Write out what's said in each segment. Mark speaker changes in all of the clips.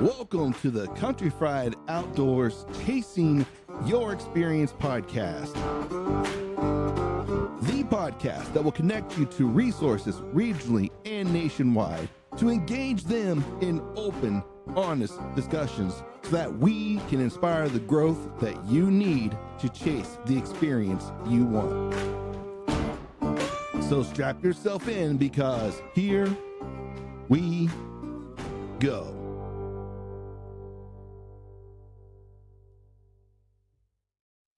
Speaker 1: Welcome to the Country Fried Outdoors Chasing Your Experience podcast. The podcast that will connect you to resources regionally and nationwide to engage them in open, honest discussions so that we can inspire the growth that you need to chase the experience you want. So strap yourself in because here we go.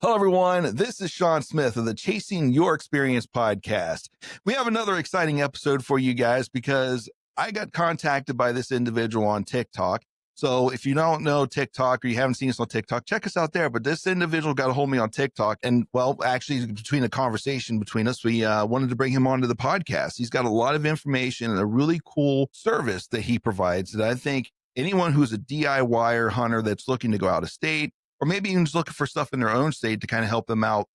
Speaker 1: Hello, everyone. This is Shon Smith of the Chasing Your Experience podcast. We have another exciting episode for you guys because I got contacted by this individual on TikTok. So if you don't know TikTok or you haven't seen us on TikTok, check us out there. But this individual got a hold of me on TikTok. And well, actually, between a conversation between us, we wanted to bring him onto the podcast. He's got a lot of information and a really cool service that he provides that I think anyone who's a DIYer hunter that's looking to go out of state, or maybe even just looking for stuff in their own state to kind of help them out,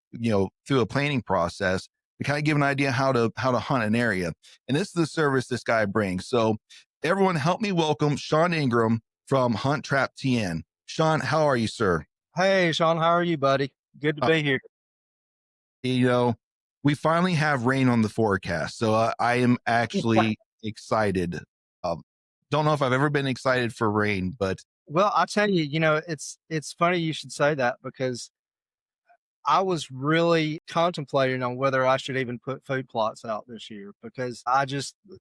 Speaker 1: through a planning process to kind of give an idea how to hunt an area. And this is the service this guy brings. So everyone help me welcome Shon Ingram from HuntTrapTN. Shon, how are you, sir?
Speaker 2: Hey, Shon, how are you, buddy? Good to be here.
Speaker 1: We finally have rain on the forecast. So I am actually excited. Don't know if I've ever been excited for rain, but
Speaker 2: well, I'll tell you, it's funny you should say that because I was really contemplating on whether I should even put food plots out this year because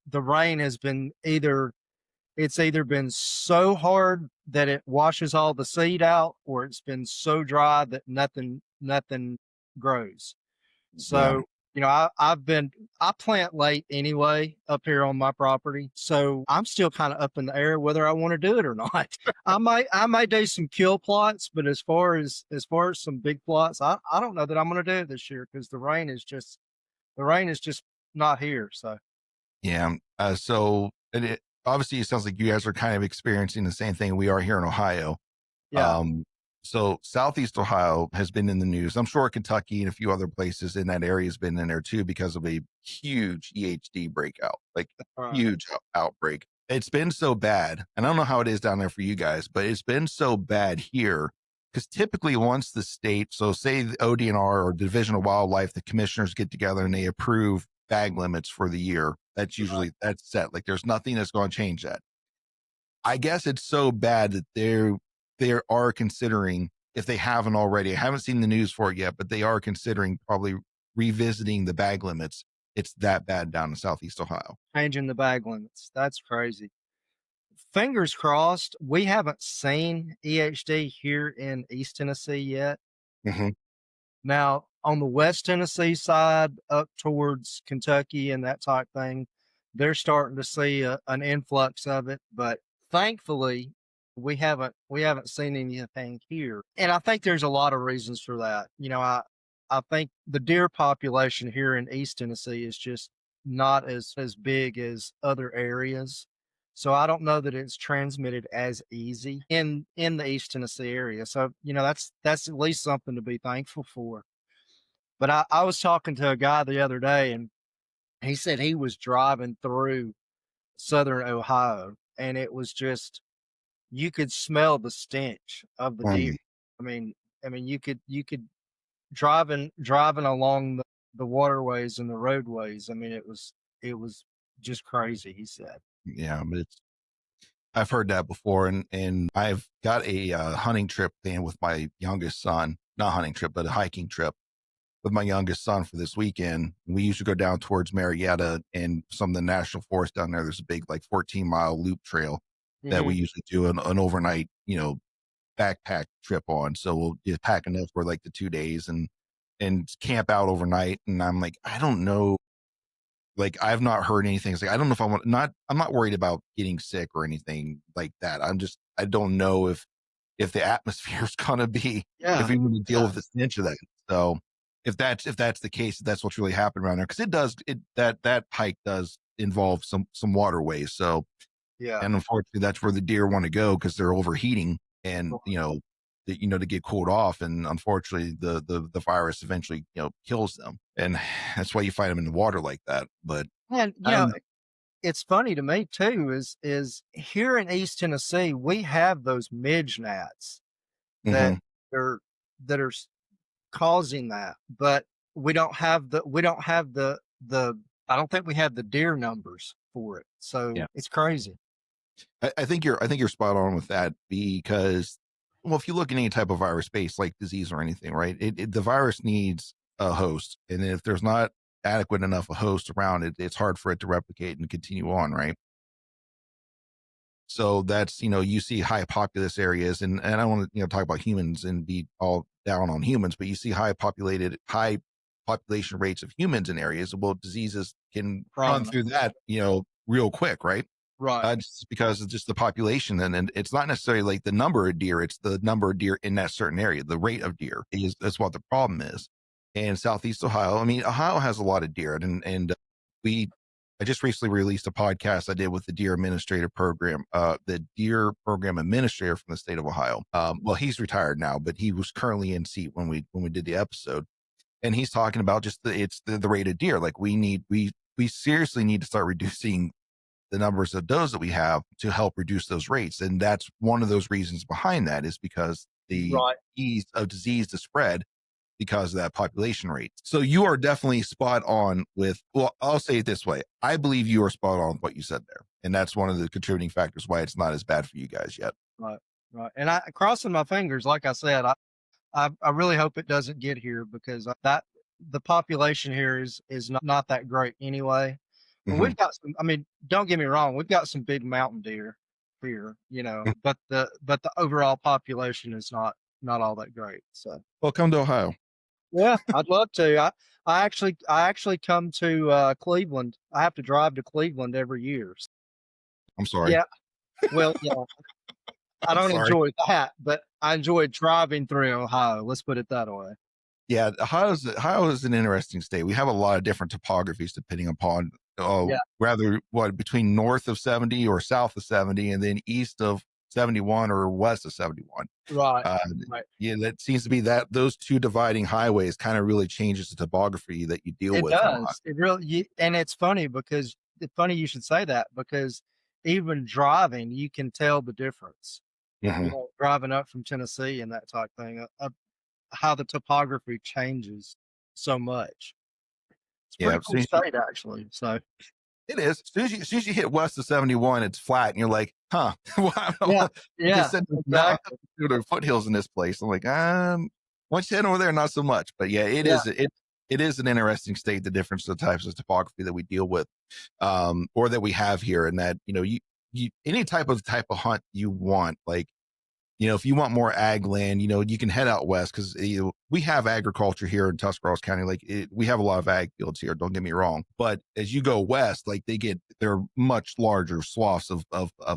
Speaker 2: the rain has been it's either been so hard that it washes all the seed out or it's been so dry that nothing grows. So, I plant late anyway up here on my property. So I'm still kind of up in the air whether I want to do it or not. I might do some kill plots, but as far as some big plots, I don't know that I'm going to do it this year because the rain is just not here. So,
Speaker 1: yeah. Obviously it sounds like you guys are kind of experiencing the same thing we are here in Ohio.
Speaker 2: Yeah.
Speaker 1: So Southeast Ohio has been in the news. I'm sure Kentucky and a few other places in that area has been in there too because of a huge EHD breakout, huge outbreak. It's been so bad. And I don't know how it is down there for you guys, but it's been so bad here because typically once the state, so say the ODNR or Division of Wildlife, the commissioners get together and they approve bag limits for the year. That's usually, that's set. Like there's nothing that's going to change that. I guess it's so bad that they are considering, if they haven't already, I haven't seen the news for it yet, but they are considering probably revisiting the bag limits. It's that bad down in Southeast Ohio.
Speaker 2: Changing the bag limits. That's crazy. Fingers crossed. We haven't seen EHD here in East Tennessee yet.
Speaker 1: Mm-hmm.
Speaker 2: Now, on the West Tennessee side, up towards Kentucky and that type thing, they're starting to see an influx of it. But thankfully, we haven't seen anything here. And I think there's a lot of reasons for that. I think the deer population here in East Tennessee is just not as big as other areas. So I don't know that it's transmitted as easy in the East Tennessee area. So, that's at least something to be thankful for. But I was talking to a guy the other day and he said he was driving through Southern Ohio and it was just, you could smell the stench of the deer. I mean, you could driving along the waterways and the roadways. I mean, it was just crazy, he said.
Speaker 1: Yeah, but I've heard that before. And I've got a hunting trip planned with my youngest son, not hunting trip, but a hiking trip with my youngest son for this weekend. We usually go down towards Marietta and some of the national forest down there. There's a big 14-mile loop trail that we usually do an overnight, backpack trip on. So we'll just pack enough for the 2 days and camp out overnight. And I'm like, I don't know. I've not heard anything. It's I don't know if I'm not worried about getting sick or anything like that. I don't know if the atmosphere is going to be, if we want to deal with the stench of that. So if that's the case, that's what's really happened around there. Cause that hike does involve some waterways. So,
Speaker 2: yeah.
Speaker 1: And unfortunately, that's where the deer want to go because they're overheating and, to get cooled off. And unfortunately, the virus eventually, kills them. And that's why you find them in the water like that. But
Speaker 2: and it's funny to me too, is here in East Tennessee, we have those midge gnats that
Speaker 1: Hmm.
Speaker 2: are that are causing that, but we don't have the I don't think we have the deer numbers for it. So
Speaker 1: Yeah.
Speaker 2: it's crazy.
Speaker 1: I think you're spot on with that because, well, if you look at any type of virus based like disease or anything, right? The virus needs a host, and if there's not adequate enough a host around it, it's hard for it to replicate and continue on, right? So that's, you see high populous areas, and I don't want to, talk about humans and be all down on humans, but you see high population rates of humans in areas. Well, diseases can run
Speaker 2: Prominent.
Speaker 1: through that, real quick, right?
Speaker 2: Right.
Speaker 1: Just because of just the population, and it's not necessarily like the number of deer; it's the number of deer in that certain area. The rate of deer is that's what the problem is. And Southeast Ohio, I mean, Ohio has a lot of deer, and we. I just recently released a podcast I did with the deer administrative program, the deer program administrator from the state of Ohio. Well, he's retired now, but he was currently in seat when we did the episode, and he's talking about just the rate of deer. Like we seriously need to start reducing the numbers of does that we have to help reduce those rates. And that's one of those reasons behind that is because the
Speaker 2: Right.
Speaker 1: ease of disease to spread because of that population rate. So you are definitely spot on with, well, I'll say it this way. I believe you are spot on with what you said there. And that's one of the contributing factors why it's not as bad for you guys yet.
Speaker 2: Right. Right. And I crossing my fingers, like I said, I really hope it doesn't get here because that the population here is not that great anyway. But
Speaker 1: Hmm.
Speaker 2: we've got some. I mean, don't get me wrong, we've got some big mountain deer here, but the overall population is not all that great. So
Speaker 1: Well, come to Ohio.
Speaker 2: yeah, I'd love to. I actually come to Cleveland. I have to drive to Cleveland every year.
Speaker 1: I'm sorry.
Speaker 2: Yeah. Well, yeah. I
Speaker 1: I'm
Speaker 2: don't
Speaker 1: sorry.
Speaker 2: enjoy that, but I enjoy driving through Ohio. Let's put it that way.
Speaker 1: Yeah, Ohio is an interesting state. We have a lot of different topographies depending upon
Speaker 2: Yeah.
Speaker 1: rather what between north of 70 or south of 70, and then east of 71 or west of 71.
Speaker 2: Right.
Speaker 1: Uh,
Speaker 2: Right.
Speaker 1: yeah, that seems to be that those two dividing highways kind of really changes the topography that you deal
Speaker 2: It
Speaker 1: with in Ohio.
Speaker 2: does. It really, and it's funny because it's funny you should say that because even driving, you can tell the difference.
Speaker 1: Mhm.
Speaker 2: Driving up from Tennessee and that type thing, how the topography changes so much. It's a
Speaker 1: Yeah,
Speaker 2: pretty cool state, actually. So
Speaker 1: it is. As soon as you hit west of 71, it's flat, and you're like, huh?
Speaker 2: yeah,
Speaker 1: You
Speaker 2: yeah,
Speaker 1: just said mountain
Speaker 2: exactly.
Speaker 1: altitude or foothills in this place. I'm like, once you head over there, not so much. But yeah,
Speaker 2: Yeah,
Speaker 1: it is an interesting state. The difference of the types of topography that we deal with, or that we have here, and that you any type of hunt you want, like if you want more ag land, you can head out west because we have agriculture here in Tuscarawas County. Like we have a lot of ag fields here. Don't get me wrong, but as you go west, like they're much larger swaths of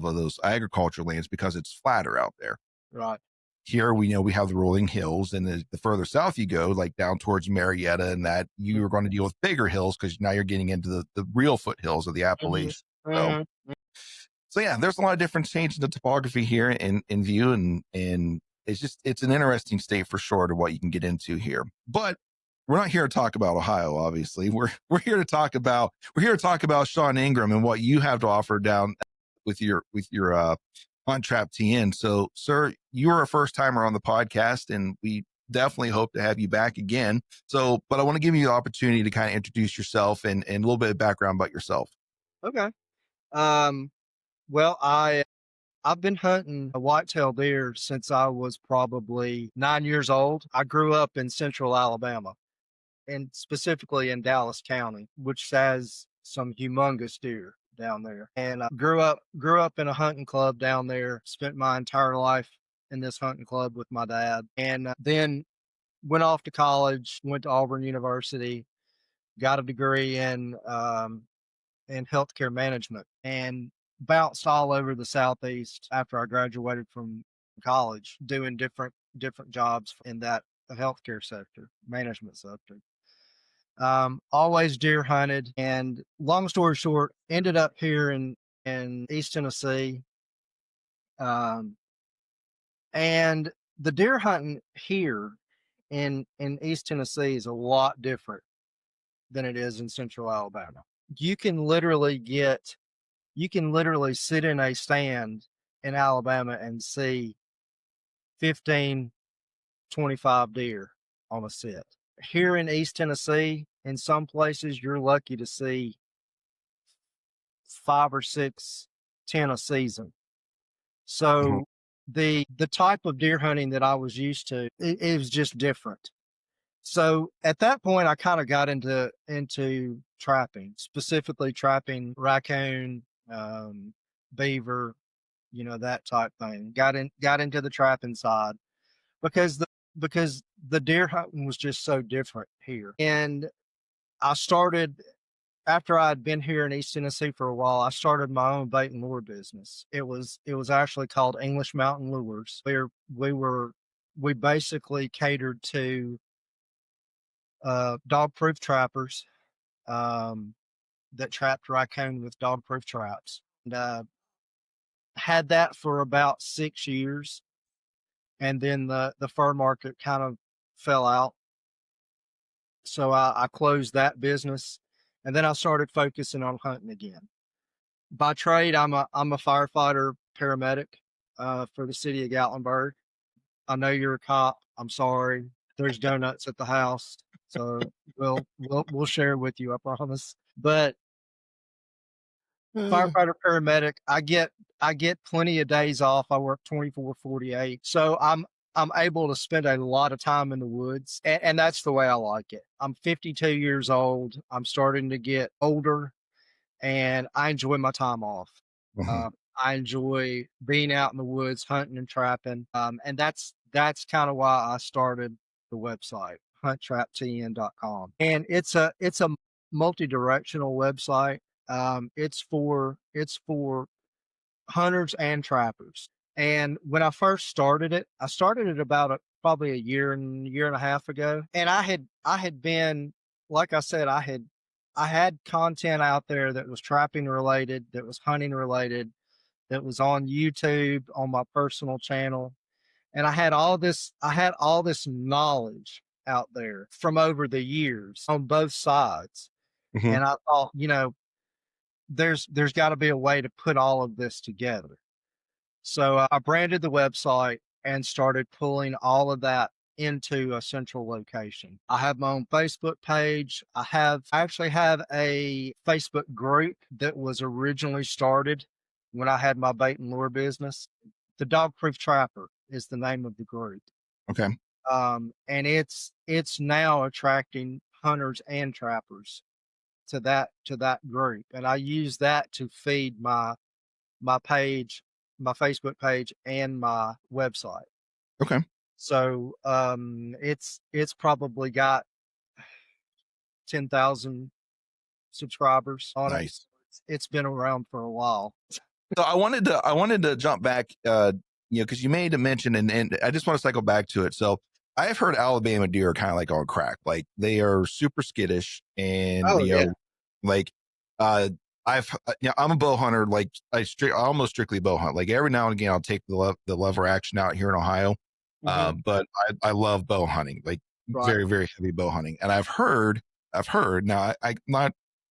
Speaker 1: those agriculture lands because it's flatter out there.
Speaker 2: right.
Speaker 1: Here we know we have the rolling hills, and the further south you go, like down towards Marietta, and that you are going to deal with bigger hills because now you're getting into the real foothills of the
Speaker 2: Hmm.
Speaker 1: Appalachians. So
Speaker 2: Hmm.
Speaker 1: so yeah, there's a lot of different changes in the topography here in view, and it's an interesting state for sure to what you can get into here. But we're not here to talk about Ohio, obviously. We're here to talk about Shon Ingram and what you have to offer down with your HuntTrapTN. So, sir, you are a first timer on the podcast, and we definitely hope to have you back again. So, but I want to give you the opportunity to kind of introduce yourself and a little bit of background about yourself.
Speaker 2: Okay. Um. Well, I've been hunting a whitetail deer since I was probably 9 years old. I grew up in central Alabama and specifically in Dallas County, which has some humongous deer down there. And I grew up in a hunting club down there, spent my entire life in this hunting club with my dad. And then went off to college, went to Auburn University, got a degree in healthcare management and bounced all over the Southeast after I graduated from college, doing different jobs in that healthcare sector, management sector. Always deer hunted, and long story short, ended up here in East Tennessee. Um, and the deer hunting here in East Tennessee is a lot different than it is in Central Alabama. You can literally get You can literally sit in a stand in Alabama and see 15, 25 deer on a sit. Here in East Tennessee, in some places, you're lucky to see 5 or 6, 10 a season.
Speaker 1: Mhm.
Speaker 2: So the type of deer hunting that I was used to, it was just different. So at that point, I kind of got into trapping, specifically trapping raccoon, beaver, that type thing. Got into the trapping side because the deer hunting was just so different here. And I started after I'd been here in East Tennessee for a while. I started my own bait and lure business. It was actually called English Mountain Lures. We basically catered to dog-proof trappers um, that trapped raccoon with dog-proof traps. And had that for about 6 years, and then the fur market kind of fell out, so I closed that business, and then I started focusing on hunting again. By trade, I'm a firefighter paramedic for the city of Gatlinburg. I know you're a cop. I'm sorry. There's donuts at the house, so we'll share with you, I promise. But
Speaker 1: Uh,
Speaker 2: firefighter paramedic, I get plenty of days off. I work 24/48, so I'm able to spend a lot of time in the woods, and that's the way I like it. I'm 52 years old. I'm starting to get older, and I enjoy my time off.
Speaker 1: mhm.
Speaker 2: Uh, I enjoy being out in the woods, hunting and trapping, and that's kind of why I started the website, HuntTrapTN.com, and it's a multi-directional website. It's for hunters and trappers. And when I first started it, I started it about probably a year and a half ago. And I had been, like I said, I had content out there that was trapping related, that was hunting related, that was on YouTube, on my personal channel. And I had all this knowledge out there from over the years on both sides.
Speaker 1: Mhm.
Speaker 2: And I thought, there's got to be a way to put all of this together. So I branded the website and started pulling all of that into a central location. I have my own Facebook page. I actually have a Facebook group that was originally started when I had my bait and lure business. The Dog Proof Trapper is the name of the group.
Speaker 1: Okay.
Speaker 2: And it's now attracting hunters and trappers to that group. And I use that to feed my page, my Facebook page, and my website.
Speaker 1: Okay.
Speaker 2: So it's probably got 10,000 subscribers on it.
Speaker 1: Nice.
Speaker 2: It's been around for a while.
Speaker 1: So I wanted to jump back, because you made a mention, and I just want to cycle back to it. So I've heard Alabama deer are kind of like on crack, like they are super skittish, and
Speaker 2: Oh yeah.
Speaker 1: like uh, I'm a bow hunter, like I almost strictly bow hunt. Like every now and again, I'll take the lever action out here in Ohio,
Speaker 2: Hmm.
Speaker 1: but I love bow hunting, like
Speaker 2: Right.
Speaker 1: very very heavy bow hunting, and I've heard now I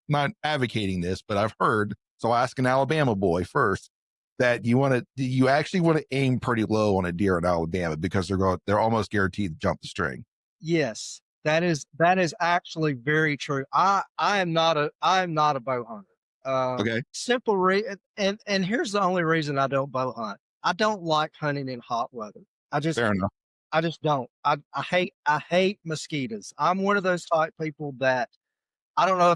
Speaker 1: not advocating this, but I've heard. So ask an Alabama boy first that you actually want to aim pretty low on a deer in Alabama because they're almost guaranteed to jump the string.
Speaker 2: Yes, that is actually very true. I am not a bow hunter.
Speaker 1: Okay,
Speaker 2: Simple and here's the only reason I don't bow hunt. I don't like hunting in hot weather. I just
Speaker 1: fair enough.
Speaker 2: I just don't. I hate mosquitoes. I'm one of those type people that I don't know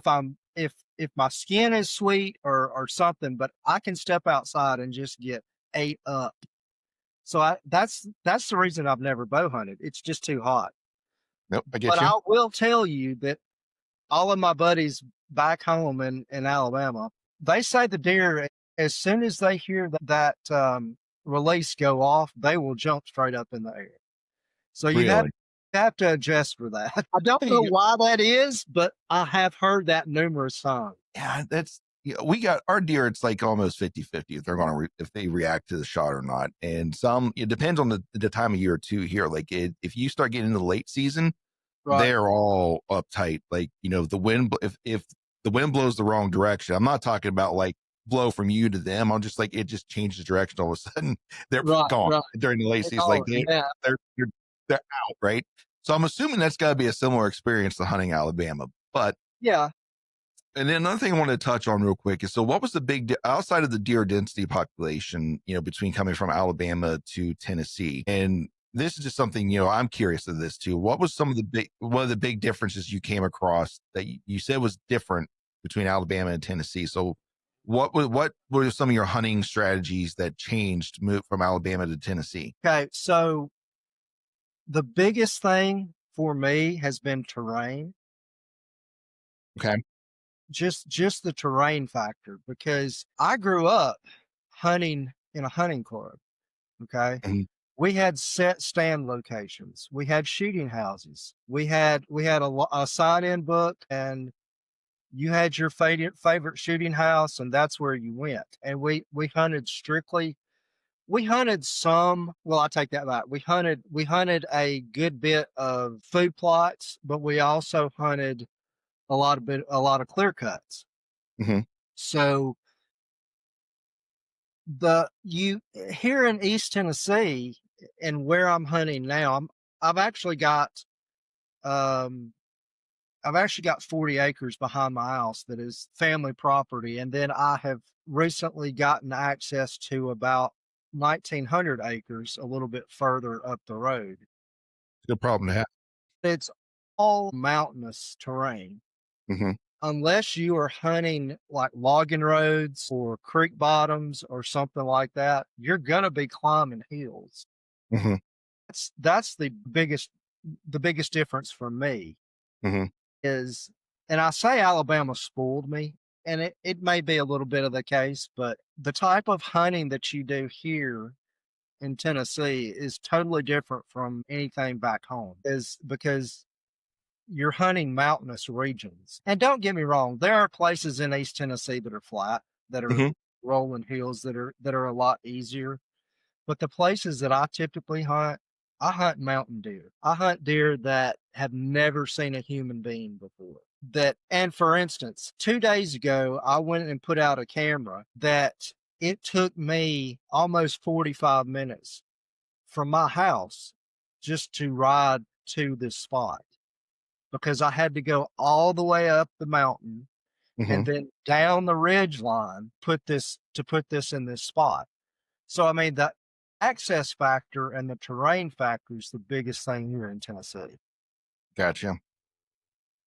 Speaker 2: if my skin is sweet or something, but I can step outside and just get ate up. So that's the reason I've never bow hunted. It's just too hot.
Speaker 1: Nope, I
Speaker 2: But
Speaker 1: get you.
Speaker 2: I will tell you that all of my buddies back home in Alabama, they say the deer, as soon as they hear that release go off, they will jump straight up in the air. So you have
Speaker 1: Really?
Speaker 2: have to adjust for that. I don't know why that is, but I have heard that numerous times.
Speaker 1: Yeah, we got our deer. It's like almost 50-50 if they're going to if they react to the shot or not. And some, it depends on the time of year too here. Like if you start getting into the late season,
Speaker 2: Right.
Speaker 1: they're all uptight. Like, the wind, if the wind blows the wrong direction, I'm not talking about like blow from you to them. I'm just like, it just changes direction all of a sudden. They're
Speaker 2: Right,
Speaker 1: gone
Speaker 2: right.
Speaker 1: during the late
Speaker 2: It's
Speaker 1: season. Like
Speaker 2: all yeah.
Speaker 1: they're out, right? So I'm assuming that's got to be a similar experience to hunting Alabama. But
Speaker 2: Yeah.
Speaker 1: and then another thing I wanted to touch on real quick is, so what was the outside of the deer density population, between coming from Alabama to Tennessee? And this is just something, I'm curious of this too. What was one of the big differences you came across that you said was different between Alabama and Tennessee? So what were some of your hunting strategies that changed, moved from Alabama to Tennessee?
Speaker 2: Okay. So the biggest thing for me has been terrain.
Speaker 1: Okay.
Speaker 2: Just the terrain factor, because I grew up hunting in a hunting club. Okay.
Speaker 1: Mhm.
Speaker 2: We had set stand locations. We had shooting houses. We had a sign-in book, and you had your favorite shooting house, and that's where you went. And we hunted strictly. We hunted some. Well, I take that back. We hunted a good bit of food plots, but we also hunted a lot of clear cuts.
Speaker 1: Mhm.
Speaker 2: So the you here in East Tennessee and where I'm hunting now, I've actually got um I've actually got 40 acres behind my house that is family property, and then I have recently gotten access to about 1900 acres a little bit further up the road.
Speaker 1: Good problem to have.
Speaker 2: It's all mountainous terrain.
Speaker 1: Hmm.
Speaker 2: Unless you are hunting like logging roads or creek bottoms or something like that, you're gonna be climbing hills.
Speaker 1: Hmm.
Speaker 2: That's the biggest difference for me
Speaker 1: Hmm.
Speaker 2: is, and I say Alabama spoiled me, and it may be a little bit of the case, but the type of hunting that you do here in Tennessee is totally different from anything back home. Is because you're hunting mountainous regions. And don't get me wrong, there are places in East Tennessee that are flat, that are
Speaker 1: Hmm.
Speaker 2: rolling hills that are a lot easier. But the places that I typically hunt, I hunt mountain deer. I hunt deer that have never seen a human being before. And for instance, 2 days ago, I went and put out a camera that it took me almost 45 minutes from my house just to ride to this spot, because I had to go all the way up the mountain
Speaker 1: Hmm.
Speaker 2: and then down the ridge line put this in this spot. So I mean, the access factor and the terrain factor is the biggest thing here in Tennessee.
Speaker 1: Gotcha.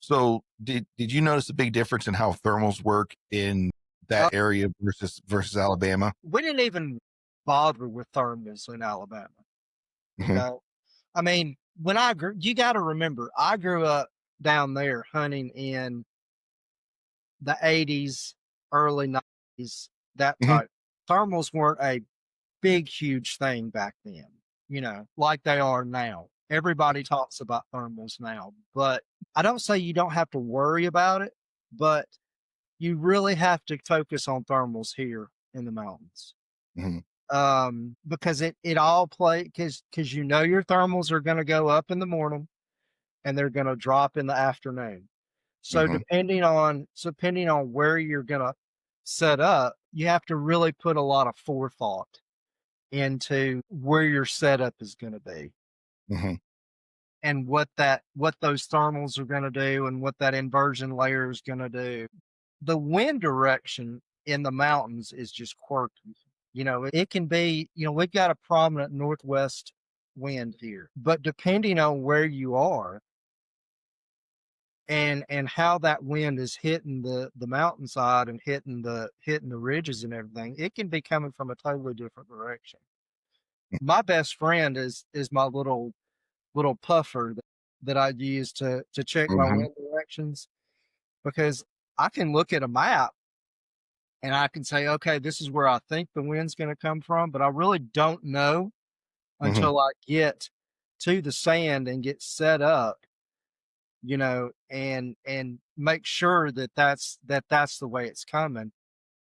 Speaker 1: So did you notice a big difference in how thermals work in
Speaker 2: Uh,
Speaker 1: that area versus Alabama?
Speaker 2: we didn't even bother with thermals in Alabama.
Speaker 1: Hmm.
Speaker 2: Okay, I mean, you got to remember, I grew up down there hunting in the '80s, early '90s, that
Speaker 1: Hmm.
Speaker 2: type. Thermals weren't a big, huge thing back then, like they are now. Everybody talks about thermals now, but I don't say you don't have to worry about it, but you really have to focus on thermals here in the mountains.
Speaker 1: Hmm.
Speaker 2: Because it all play because your thermals are going to go up in the morning and they're going to drop in the afternoon. So
Speaker 1: Hmm.
Speaker 2: depending on where you're going to set up, you have to really put a lot of forethought into where your setup is going to be,
Speaker 1: Hmm.
Speaker 2: and what those thermals are going to do and what that inversion layer is going to do. The wind direction in the mountains is just quirky. It can be, we've got a prominent northwest wind here, but depending on where you are and how that wind is hitting the mountainside and hitting the ridges and everything, it can be coming from a totally different direction. My best friend is my little puffer that I use to check my
Speaker 1: Hmm.
Speaker 2: wind directions, because I can look at a map and I can say, okay, this is where I think the wind's going to come from, but I really don't know
Speaker 1: Hmm.
Speaker 2: until I get to the sand and get set up, and make sure that that's the way it's coming.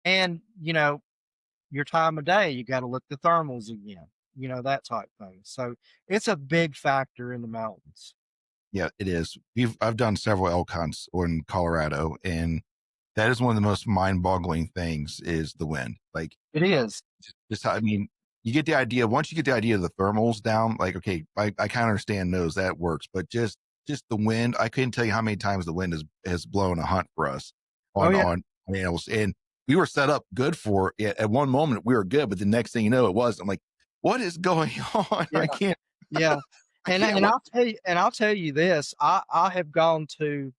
Speaker 2: And your time of day, you got to look the thermals again, that type thing. So it's a big factor in the mountains.
Speaker 1: Yeah, it is. I've done several elk hunts in Colorado, and That is one of the most mind-boggling things is the wind. Like,
Speaker 2: It is.
Speaker 1: just how, I mean, you get the idea. Once you get the idea of the thermals down, like, okay, I kind of understand those, that works, but just the wind, I couldn't tell you how many times the wind has blown a hunt for us
Speaker 2: Oh yeah.
Speaker 1: on animals. And we were set up good for it. At one moment we were good, but the next thing you know, it wasn't. I'm like, what is going on?
Speaker 2: Yeah. Yeah.
Speaker 1: I can't
Speaker 2: And
Speaker 1: look.
Speaker 2: I'll tell you this, I have gone to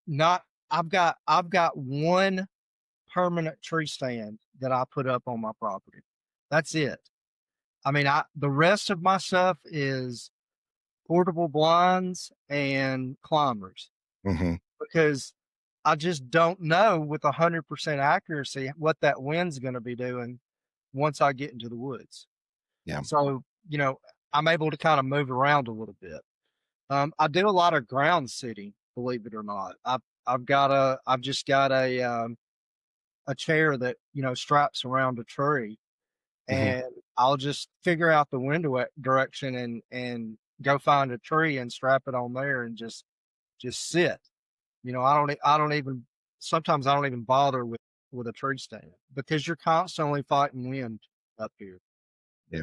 Speaker 2: not I've got one permanent tree stand that I put up on my property. That's it. I mean, the rest of my stuff is portable blinds and climbers
Speaker 1: Mm-hmm.
Speaker 2: because I just don't know with 100% accuracy what that wind's going to be doing once I get into the woods.
Speaker 1: Yeah.
Speaker 2: So, I'm able to kind of move around a little bit. I do a lot of ground sitting, believe it or not. I've just got a chair that, straps around a tree,
Speaker 1: Mm-hmm.
Speaker 2: and I'll just figure out the wind direction and go find a tree and strap it on there and just sit. I don't even sometimes I don't even bother with a tree stand because you're constantly fighting wind up here.
Speaker 1: Yeah.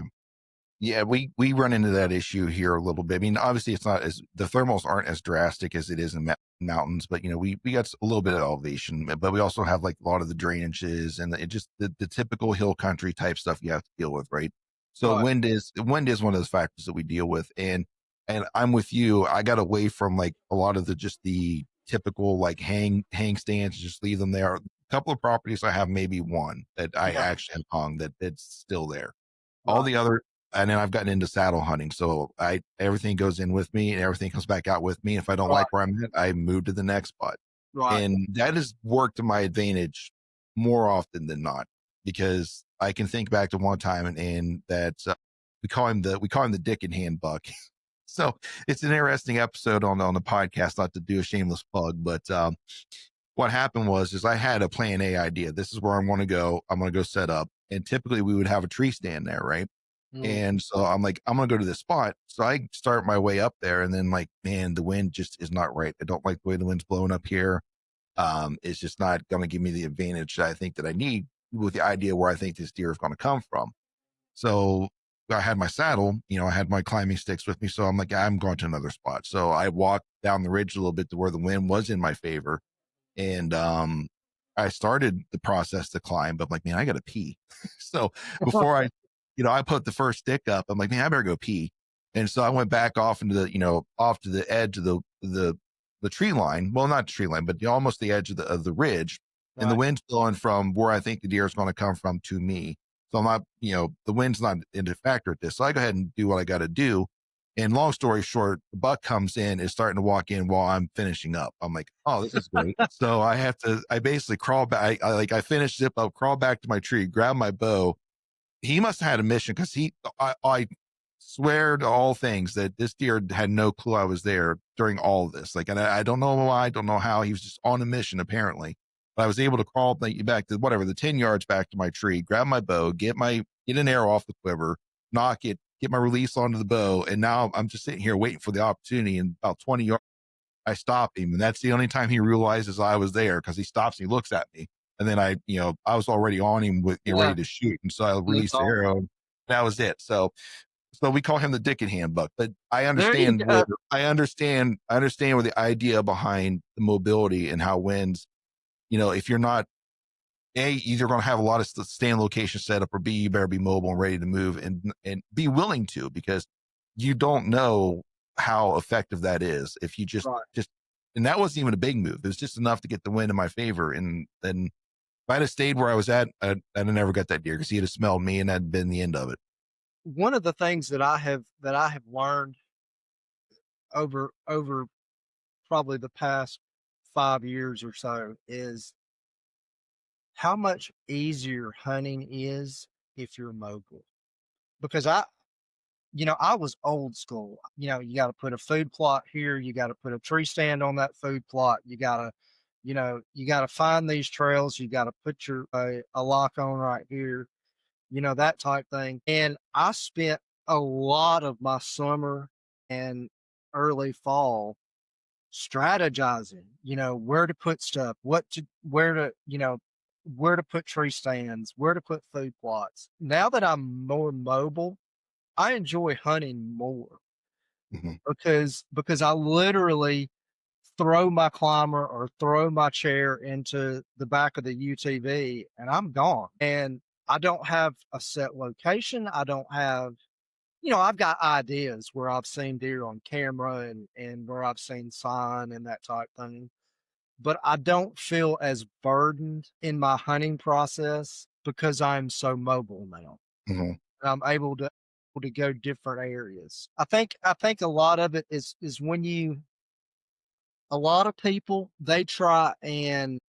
Speaker 1: Yeah, we run into that issue here a little bit. I mean, obviously, it's not as the thermals aren't as drastic as it is in mountains, but we got a little bit of elevation, but we also have like a lot of the drainages and it just the typical hill country type stuff you have to deal with, right? So
Speaker 2: Right.
Speaker 1: wind is one of those factors that we deal with, and I'm with you. I got away from like a lot of the typical like hang stands, just leave them there. A couple of properties I have maybe one that I
Speaker 2: Yeah.
Speaker 1: actually have hung that's still there. All
Speaker 2: Right.
Speaker 1: the other, and then I've gotten into saddle hunting. So everything goes in with me and everything comes back out with me. If I don't
Speaker 2: Right.
Speaker 1: like where I'm at, I move to the next spot.
Speaker 2: Right.
Speaker 1: And that has worked to my advantage more often than not, because I can think back to one time and that we call him the dick in hand buck. So it's an interesting episode on the podcast, not to do a shameless plug, but what happened is I had a plan A idea. This is where I want to go. I'm going to go set up. And typically we would have a tree stand there, right?
Speaker 2: Mm.
Speaker 1: And so I'm like, I'm gonna go to this spot. So I start my way up there, and then like, man, the wind just is not right. I don't like the way the wind's blowing up here. It's just not gonna give me the advantage that I think that I need with the idea where I think this deer is gonna come from. So I had my saddle, I had my climbing sticks with me. So I'm like, I'm going to another spot. So I walked down the ridge a little bit to where the wind was in my favor. And I started the process to climb, but I'm like, man, I gotta pee. So before I put the first stick up, I'm like, man, I better go pee. And so I went back off into off to the edge of the tree line. Well, not the tree line, but almost the edge of the ridge. And the
Speaker 2: Right.
Speaker 1: wind's blowing from where I think the deer is going to come from to me. So I'm not, the wind's not a factor at this. So I go ahead and do what I got to do. And long story short, the buck comes in, is starting to walk in while I'm finishing up. I'm like, oh, this is great. So I basically crawl back. I finish zip up, crawl back to my tree, grab my bow. He must have had a mission because I swear to all things that this deer had no clue I was there during all of this. Like, and I don't know why, I don't know how. He was just on a mission apparently. But I was able to crawl back to whatever the 10 yards back to my tree, grab my bow, get an arrow off the quiver, knock it, get my release onto the bow, and now I'm just sitting here waiting for the opportunity. And about 20 yards, I stop him, and that's the only time he realizes I was there because he stops and he looks at me, and then I was already on him with ready
Speaker 2: Yeah.
Speaker 1: to shoot, and so I
Speaker 2: That's
Speaker 1: released the
Speaker 2: awesome.
Speaker 1: arrow. That was it. So we call him the dick in hand buck, but
Speaker 2: There you go.
Speaker 1: I understand where the idea behind the mobility and how winds, if you're not either going to have a lot of stand locations set up, or B, you better be mobile and ready to move and be willing to, because you don't know how effective that is if you
Speaker 2: Right.
Speaker 1: and that wasn't even a big move. It was just enough to get the wind in my favor. And then if I'd have stayed where I was at, I'd have never got that deer because he'd have smelled me and that'd been the end of it.
Speaker 2: One of the things that I have learned over probably the past 5 years or so is how much easier hunting is if you're mobile. Because I was old school. You got to put a food plot here. You got to put a tree stand on that food plot. You got to find these trails. You got to put a lock on right here. That type thing. And I spent a lot of my summer and early fall strategizing, where to put stuff, where to put tree stands, where to put food plots. Now that I'm more mobile, I enjoy hunting more
Speaker 1: Mhm.
Speaker 2: because I literally throw my climber or throw my chair into the back of the UTV and I'm gone. And I don't have a set location. I don't have, I've got ideas where I've seen deer on camera and where I've seen sign and that type thing. But I don't feel as burdened in my hunting process because I'm so mobile now.
Speaker 1: Mhm.
Speaker 2: I'm able to go different areas. I think a lot of it is when you a lot of people they try and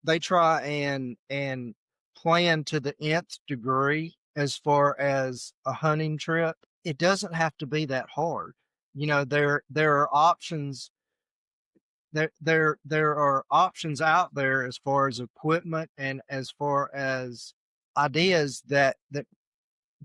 Speaker 2: plan to the nth degree as far as a hunting trip. It doesn't have to be that hard. There are options. There are options out there as far as equipment and as far as ideas that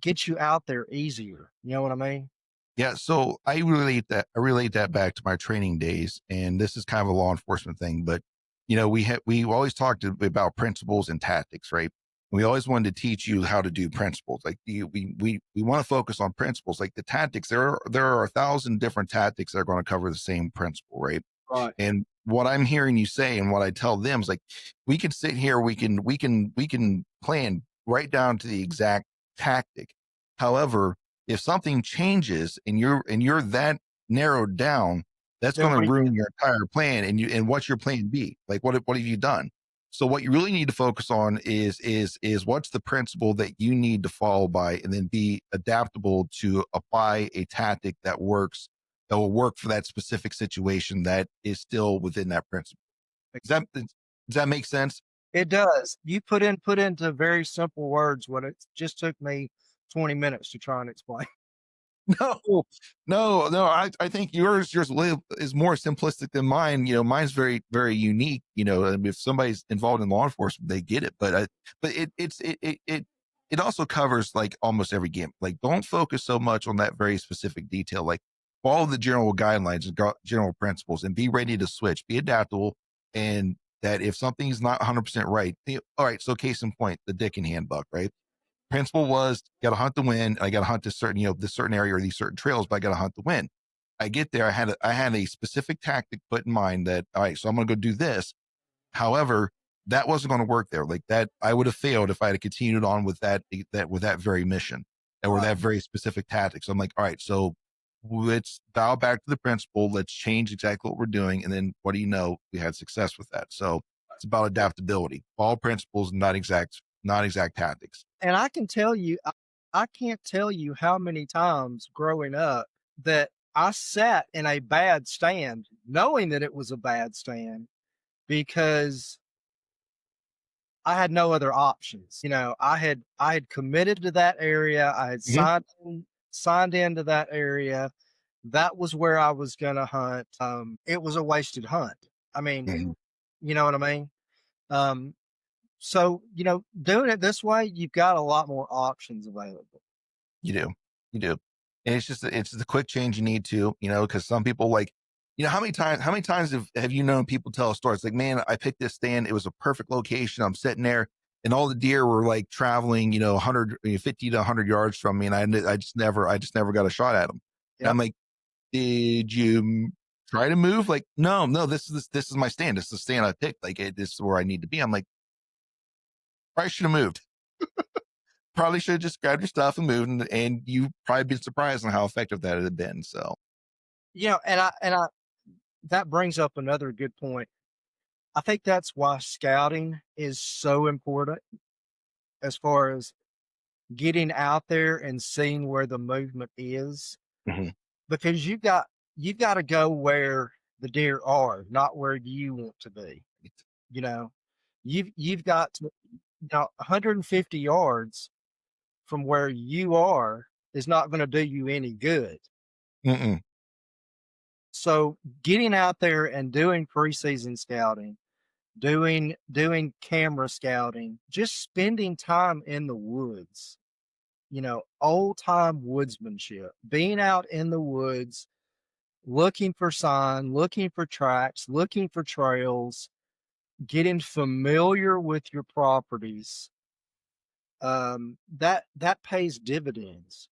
Speaker 2: get you out there easier. You know what I mean?
Speaker 1: Yeah, so I relate that back to my training days, and this is kind of a law enforcement thing, but we always talked about principles and tactics, right? We always wanted to teach you how to do principles. Like we want to focus on principles. Like the tactics, there are 1,000 different tactics that are going to cover the same principle, right?
Speaker 2: Right.
Speaker 1: And what I'm hearing you say and what I tell them is like we can sit here, we can plan right down to the exact tactic. However, if something changes and you're that narrowed down, that's
Speaker 2: Then
Speaker 1: going
Speaker 2: what
Speaker 1: to
Speaker 2: do you
Speaker 1: ruin your entire plan. And what's your plan B? Like what have you done? So what you really need to focus on is what's the principle that you need to follow by, and then be adaptable to apply a tactic that will work for that specific situation that is still within that principle. Does that make sense?
Speaker 2: It does. You put into very simple words what it just took me 20 minutes to try and explain.
Speaker 1: No, no. I think yours is more simplistic than mine. Mine's very, very unique. And if somebody's involved in law enforcement, they get it. But it also covers like almost every game. Like, don't focus so much on that very specific detail. Like, follow the general guidelines and general principles, and be ready to switch. Be adaptable, and that if something's not 100% right, all right. So, case in point, the Dick and handbook, right? Principle was got to hunt to win. I got to hunt this certain area or these certain trails, but I got to hunt to win. I get there. I had a specific tactic put in mind that, all right, so I'm going to go do this. However, that wasn't going to work there. Like that, I would have failed if I had continued on with that very mission or
Speaker 2: Right.
Speaker 1: that very specific tactic. So I'm like, all right, so let's dial back to the principle. Let's change exactly what we're doing. And then what do you know? We had success with that. So it's about adaptability. All principles, not exact tactics.
Speaker 2: And I can tell you, I can't tell you how many times growing up that I sat in a bad stand knowing that it was a bad stand because I had no other options. I had committed to that area. I had
Speaker 1: Mhm.
Speaker 2: signed into that area. That was where I was gonna hunt. It was a wasted hunt. I mean,
Speaker 1: Mhm.
Speaker 2: you know what I mean? Um, so doing it this way, you've got a lot more options available.
Speaker 1: You do. You do. And it's the quick change you need to, because some people like, how many times have you known people tell a story? It's like, man, I picked this stand. It was a perfect location. I'm sitting there and all the deer were like traveling, 50 to 100 yards from me. And I just never got a shot at them. And
Speaker 2: Yep.
Speaker 1: I'm like, did you try to move? Like, no, this is my stand. This is the stand I picked. Like, this is where I need to be. I'm like, probably should have moved. Probably should have just grabbed your stuff and moved, and you probably been surprised on how effective that had been. So,
Speaker 2: And I that brings up another good point. I think that's why scouting is so important as far as getting out there and seeing where the movement is
Speaker 1: mhm,
Speaker 2: because you've got to go where the deer are, not where you want to be. You know, you've got to 150 yards from where you are is not going to do you any good.
Speaker 1: mm-mm,
Speaker 2: So getting out there and doing preseason scouting, doing camera scouting, just spending time in the woods, old time woodsmanship, being out in the woods, looking for sign, looking for tracks, looking for trails, getting familiar with your properties, that pays dividends.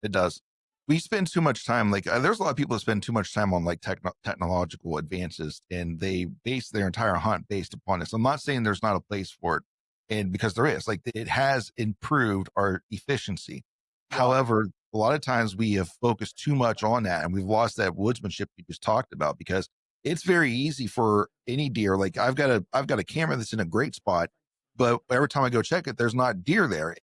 Speaker 1: It does. We spend too much time, like, there's a lot of people that spend too much time on like technological advances, and they base their entire hunt based upon this. I'm not saying there's not a place for it, and because there is, like, it has improved our efficiency.
Speaker 2: Right,
Speaker 1: However, a lot of times we have focused too much on that, and we've lost that woodsmanship you just talked about, because it's very easy for any deer. Like, I've got a camera that's in a great spot, but every time I go check it, there's not deer there.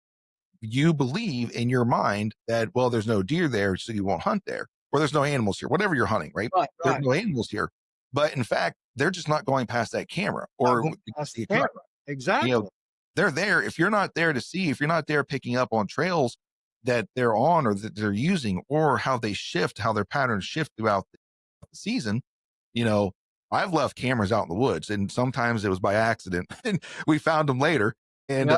Speaker 1: You believe in your mind that, well, there's no deer there, so you won't hunt there, or there's no animals here, whatever you're hunting, right?
Speaker 2: right,
Speaker 1: There's
Speaker 2: right.
Speaker 1: no animals here. But in fact, they're just not going past that camera,
Speaker 2: Not
Speaker 1: or
Speaker 2: going past the
Speaker 1: the camera.
Speaker 2: camera.
Speaker 1: You know,
Speaker 2: Exactly.
Speaker 1: they're there. If you're not there to see, if you're not there picking up on trails that they're on or that they're using, or how they shift, how their patterns shift throughout the season, you know, I've left cameras out in the woods, and sometimes it was by accident, and we found them later. And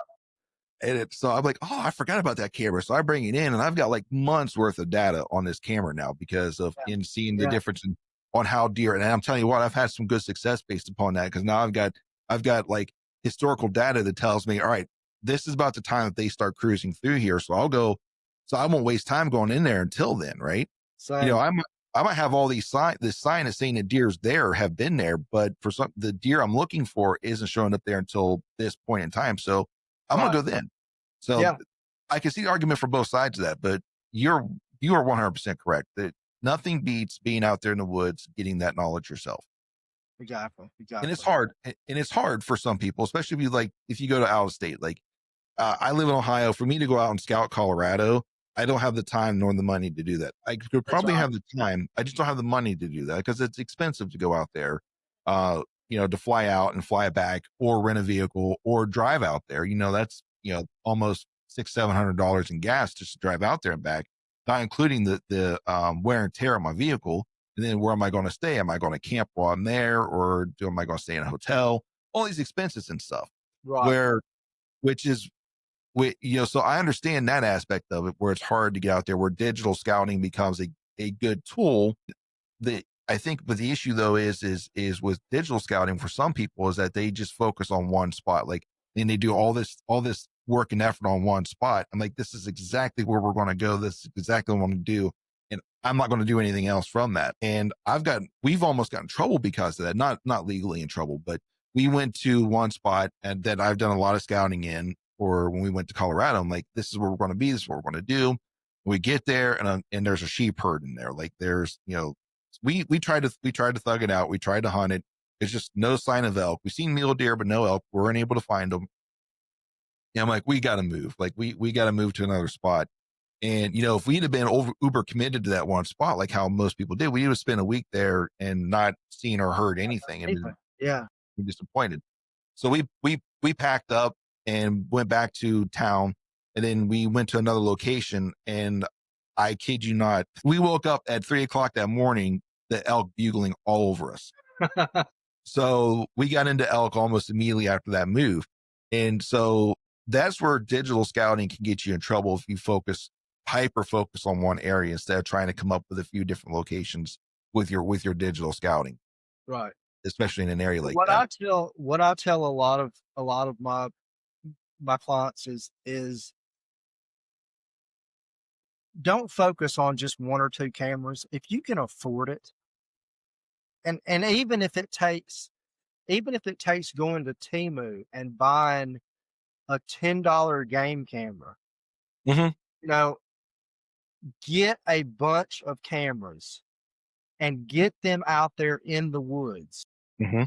Speaker 2: Yep.
Speaker 1: so I'm like, oh, I forgot about that camera. So I bring it in, and I've got like months worth of data on this camera now, because of
Speaker 2: Yeah.
Speaker 1: in seeing the
Speaker 2: Yeah.
Speaker 1: difference on how deer. And I'm telling you what, I've had some good success based upon that, because now I've got like historical data that tells me, all right, this is about the time that they start cruising through here. So I won't waste time going in there until then, right? You know,
Speaker 2: Same.
Speaker 1: I might have all this sign is saying the deer's there, have been there, but for the deer I'm looking for isn't showing up there until this point in time. So I'm gonna
Speaker 2: Right.
Speaker 1: go then. So
Speaker 2: Yeah.
Speaker 1: I can see the argument for both sides of that, but you are 100% correct that nothing beats being out there in the woods, getting that knowledge yourself.
Speaker 2: Exactly.
Speaker 1: And it's
Speaker 2: Exactly.
Speaker 1: hard, and it's hard for some people, especially if you go to out of state. Like, I live in Ohio. For me to go out and scout Colorado, I don't have the time nor the money to do that. I could
Speaker 2: That's
Speaker 1: probably
Speaker 2: right.
Speaker 1: have the time. I just don't have the money to do that, because it's expensive to go out there, to fly out and fly back, or rent a vehicle, or drive out there. That's, almost $600-700 in gas just to drive out there and back, not including the wear and tear on my vehicle. And then where am I going to stay? Am I going to camp while I'm there, or am I going to stay in a hotel? All these expenses and stuff.
Speaker 2: Right.
Speaker 1: Where which is so I understand that aspect of it, where it's hard to get out there, where digital scouting becomes a good tool. I think, but the issue though is with digital scouting for some people is that they just focus on one spot, like, and they do all this work and effort on one spot. I'm like, this is exactly where we're going to go. This is exactly what I'm going to do, and I'm not going to do anything else from that. And we've almost gotten in trouble because of that. Not legally in trouble, but we went to one spot and that I've done a lot of scouting in. Or when we went to Colorado, I'm like, this is where we're going to be. This is what we're going to do. We get there, and there's a sheep herd in there. Like, there's, we tried to thug it out. We tried to hunt it. It's just no sign of elk. We've seen mule deer, but no elk. We weren't able to find them. And I'm like, we got to move. Like, we got to move to another spot. And, if we'd have been uber committed to that one spot, like how most people did, we would have spent a week there and not seen or heard anything, and
Speaker 2: Anything. Yeah.
Speaker 1: been disappointed. So we packed up and went back to town, and then we went to another location. And I kid you not, we woke up at 3 o'clock that morning, the elk bugling all over us. So we got into elk almost immediately after that move. And so that's where digital scouting can get you in trouble, if you hyper focus on one area instead of trying to come up with a few different locations with your digital scouting,
Speaker 2: Right.
Speaker 1: especially in an area like
Speaker 2: What
Speaker 1: that.
Speaker 2: I tell a lot of my clients is don't focus on just one or two cameras if you can afford it. And even if it takes going to Temu and buying a $10 game camera,
Speaker 1: Mm-hmm.
Speaker 2: you know, get a bunch of cameras and get them out there in the woods,
Speaker 1: Mm-hmm.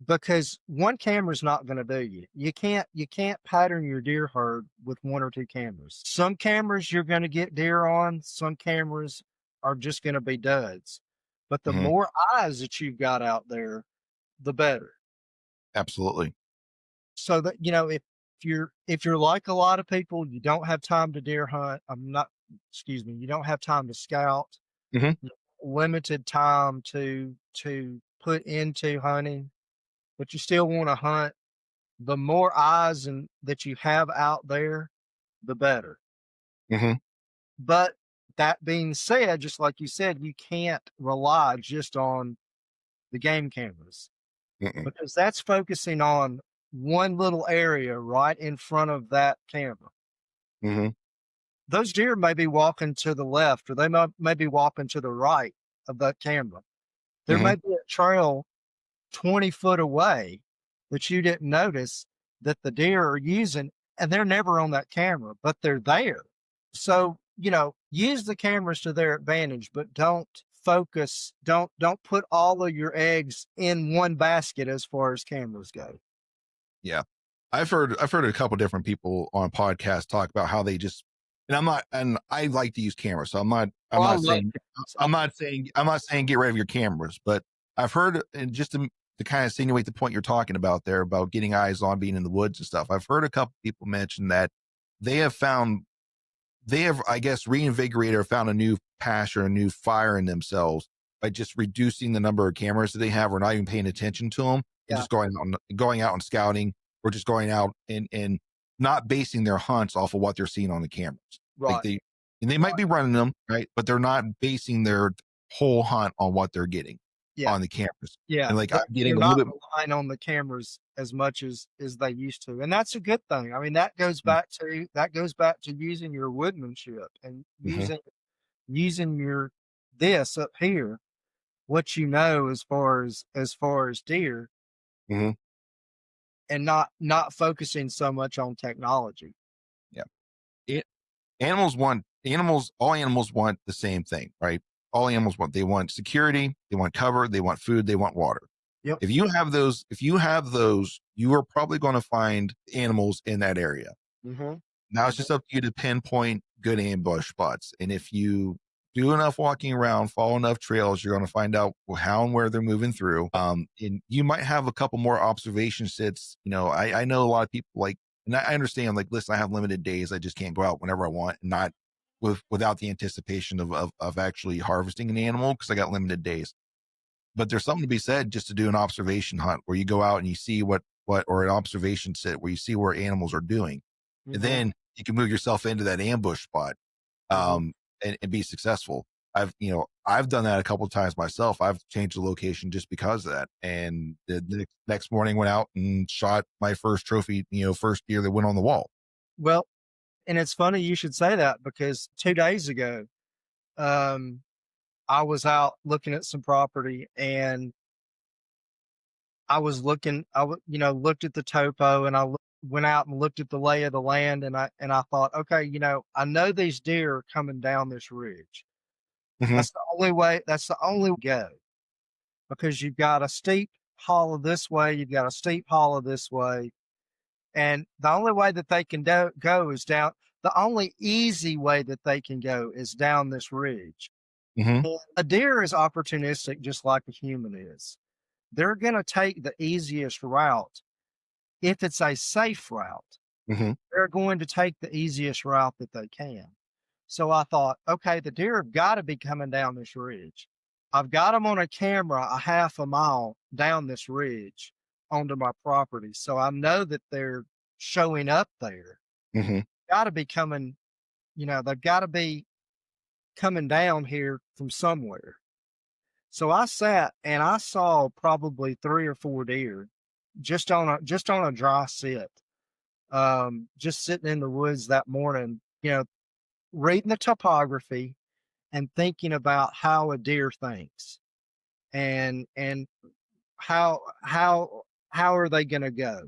Speaker 2: because one camera is not going to do you. You can't pattern your deer herd with one or two cameras. Some cameras you're going to get deer on, some cameras are just going to be duds. But the
Speaker 1: Mm-hmm.
Speaker 2: more eyes that you've got out there, the better.
Speaker 1: Absolutely.
Speaker 2: So that, if you're like a lot of people, you don't have time to deer hunt. You don't have time to scout,
Speaker 1: Mm-hmm.
Speaker 2: limited time to put into hunting, but you still want to hunt. The more eyes that you have out there, the better.
Speaker 1: Mm-hmm.
Speaker 2: But that being said, just like you said, you can't rely just on the game cameras
Speaker 1: Mm-mm.
Speaker 2: because that's focusing on one little area right in front of that camera.
Speaker 1: Mm-hmm.
Speaker 2: Those deer may be walking to the left or they may be walking to the right of that camera. There
Speaker 1: Mm-hmm.
Speaker 2: may be a trail 20 foot away that you didn't notice that the deer are using, and they're never on that camera, but they're there. So, use the cameras to their advantage, but don't put all of your eggs in one basket as far as cameras go.
Speaker 1: Yeah. I've heard a couple different people on podcasts talk about how they just, and I like to use cameras, so
Speaker 2: Oh, I love cameras.
Speaker 1: I'm not saying get rid of your cameras, but I've heard, and just to kind of insinuate the point you're talking about there about getting eyes on being in the woods and stuff, I've heard a couple people mention that they have found, they have, I guess, reinvigorated or found a new passion, a new fire in themselves by just reducing the number of cameras that they have, or not even paying attention to them, and
Speaker 2: Yeah,
Speaker 1: just going out and scouting, or just going out and not basing their hunts off of what they're seeing on the cameras. Like
Speaker 2: right.
Speaker 1: they might be running them right, but they're not basing their whole hunt on what they're getting
Speaker 2: Yeah.
Speaker 1: on the cameras.
Speaker 2: Yeah,
Speaker 1: And like I'm
Speaker 2: they're
Speaker 1: getting a little
Speaker 2: not
Speaker 1: bit.
Speaker 2: relying on the cameras as much as they used to, and that's a good thing. I mean, that goes back to using your woodmanship and
Speaker 1: Mm-hmm,
Speaker 2: using your this up here, what you know as far as deer,
Speaker 1: mm-hmm,
Speaker 2: and not focusing so much on technology.
Speaker 1: yeah. All animals want the same thing, right? All animals they want security, they want cover, they want food, they want water.
Speaker 2: Yep.
Speaker 1: If you have those, you are probably going to find animals in that area.
Speaker 2: Mm-hmm.
Speaker 1: Now it's just up to you to pinpoint good ambush spots. And if you do enough walking around, follow enough trails, you're going to find out how and where they're moving through. And you might have a couple more observation sits. I know a lot of people like, and I understand, like, listen, I have limited days. I just can't go out whenever I want, and not without the anticipation of actually harvesting an animal because I got limited days. But there's something to be said just to do an observation hunt where you go out and you see or an observation sit where you see where animals are doing. And
Speaker 2: Mm-hmm.
Speaker 1: then you can move yourself into that ambush spot,
Speaker 2: Mm-hmm.
Speaker 1: um, and be successful. I've done that a couple of times myself. I've changed the location just because of that. And the next morning went out and shot my first trophy, first deer that went on the wall.
Speaker 2: Well, and it's funny you should say that because 2 days ago, um, I was out looking at some property and looked at the topo and went out and looked at the lay of the land and I thought, okay, I know these deer are coming down this ridge.
Speaker 1: Mm-hmm,
Speaker 2: That's the only way go because you've got a steep hollow this way, you've got a steep hollow this way. And the only way that they can go is down. The only easy way that they can go is down this ridge.
Speaker 1: mm-hmm,
Speaker 2: And a deer is opportunistic just like a human is. They're going to take the easiest route if it's a safe route.
Speaker 1: mm-hmm,
Speaker 2: They're going to take the easiest route that they can. So I thought, okay, the deer have got to be coming down this ridge. I've got them on a camera a half a mile down this ridge onto my property. So I know that they're showing up there.
Speaker 1: mm-hmm.
Speaker 2: Got to be coming, they've got to be coming down here from somewhere. So I sat and I saw probably 3 or 4 deer just on a dry sit. Just sitting in the woods that morning, reading the topography and thinking about how a deer thinks and how are they going to go,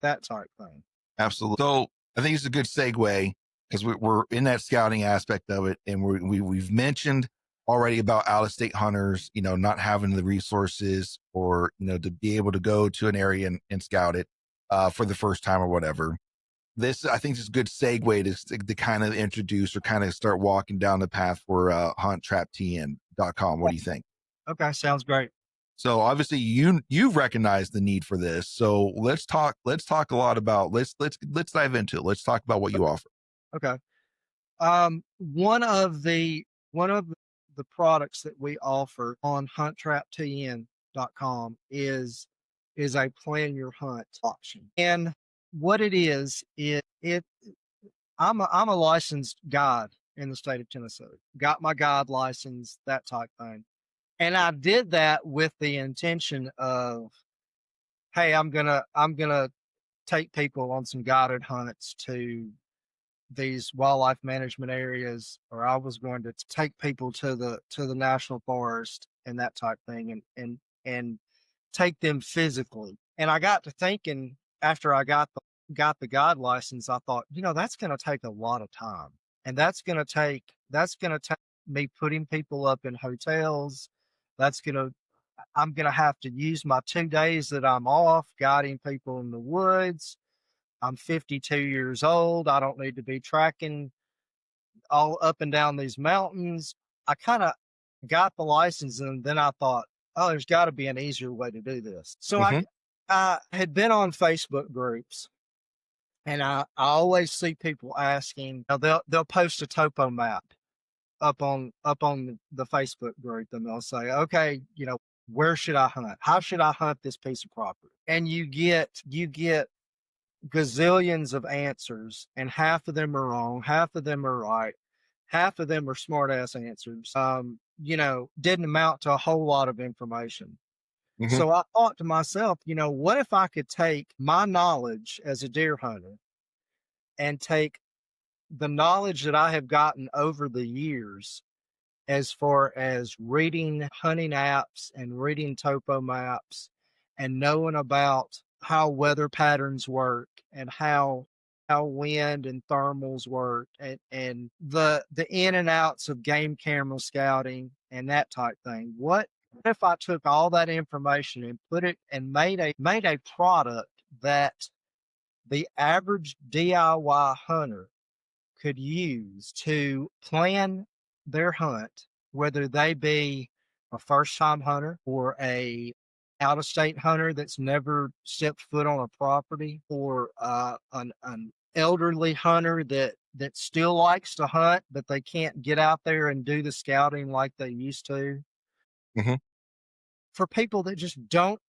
Speaker 2: that type thing.
Speaker 1: Absolutely. So I think it's a good segue because we're in that scouting aspect of it, and we've mentioned already about out of state hunters, not having the resources or to be able to go to an area and scout it for the first time or whatever. This I think is a good segue to kind of introduce or kind of start walking down the path for HuntTrapTN.com. What do you think?
Speaker 2: Okay, sounds great.
Speaker 1: So obviously you've recognized the need for this. So let's talk a lot about let's dive into it. Let's talk about what you offer.
Speaker 2: Okay. One of the products that we offer on HuntTrapTN.com is a plan your hunt option. And what it is, I'm a licensed guide in the state of Tennessee. Got my guide license, that type thing. And I did that with the intention of, hey, I'm gonna take people on some guided hunts to these wildlife management areas, or I was going to take people to the national forest and that type thing, and take them physically. And I got to thinking after I got the guide license, I thought, that's going to take a lot of time, and that's going to take me putting people up in hotels. That's going to I'm going to have to use my 2 days that I'm off guiding people in the woods. I'm 52 years old. I don't need to be tracking all up and down these mountains. I kind of got the license, and then I thought, oh, there's got to be an easier way to do this. So
Speaker 1: Mhm.
Speaker 2: I had been on Facebook groups, and I always see people asking, they'll post a topo map up on the Facebook group, and they'll say, okay, where should I hunt? How should I hunt this piece of property? And you get gazillions of answers, and half of them are wrong, half of them are right, half of them are smart ass answers. Didn't amount to a whole lot of information.
Speaker 1: Mhm.
Speaker 2: So I thought to myself, what if I could take my knowledge as a deer hunter and take the knowledge that I have gotten over the years as far as reading hunting apps and reading topo maps and knowing about how weather patterns work and how wind and thermals work, and the in and outs of game camera scouting and that type thing. What if I took all that information and put it and made a product that the average DIY hunter could use to plan their hunt, whether they be a first time hunter or a out of state hunter that's never stepped foot on a property, or an elderly hunter that still likes to hunt, but they can't get out there and do the scouting like they used to.
Speaker 1: Mhm.
Speaker 2: For people that just don't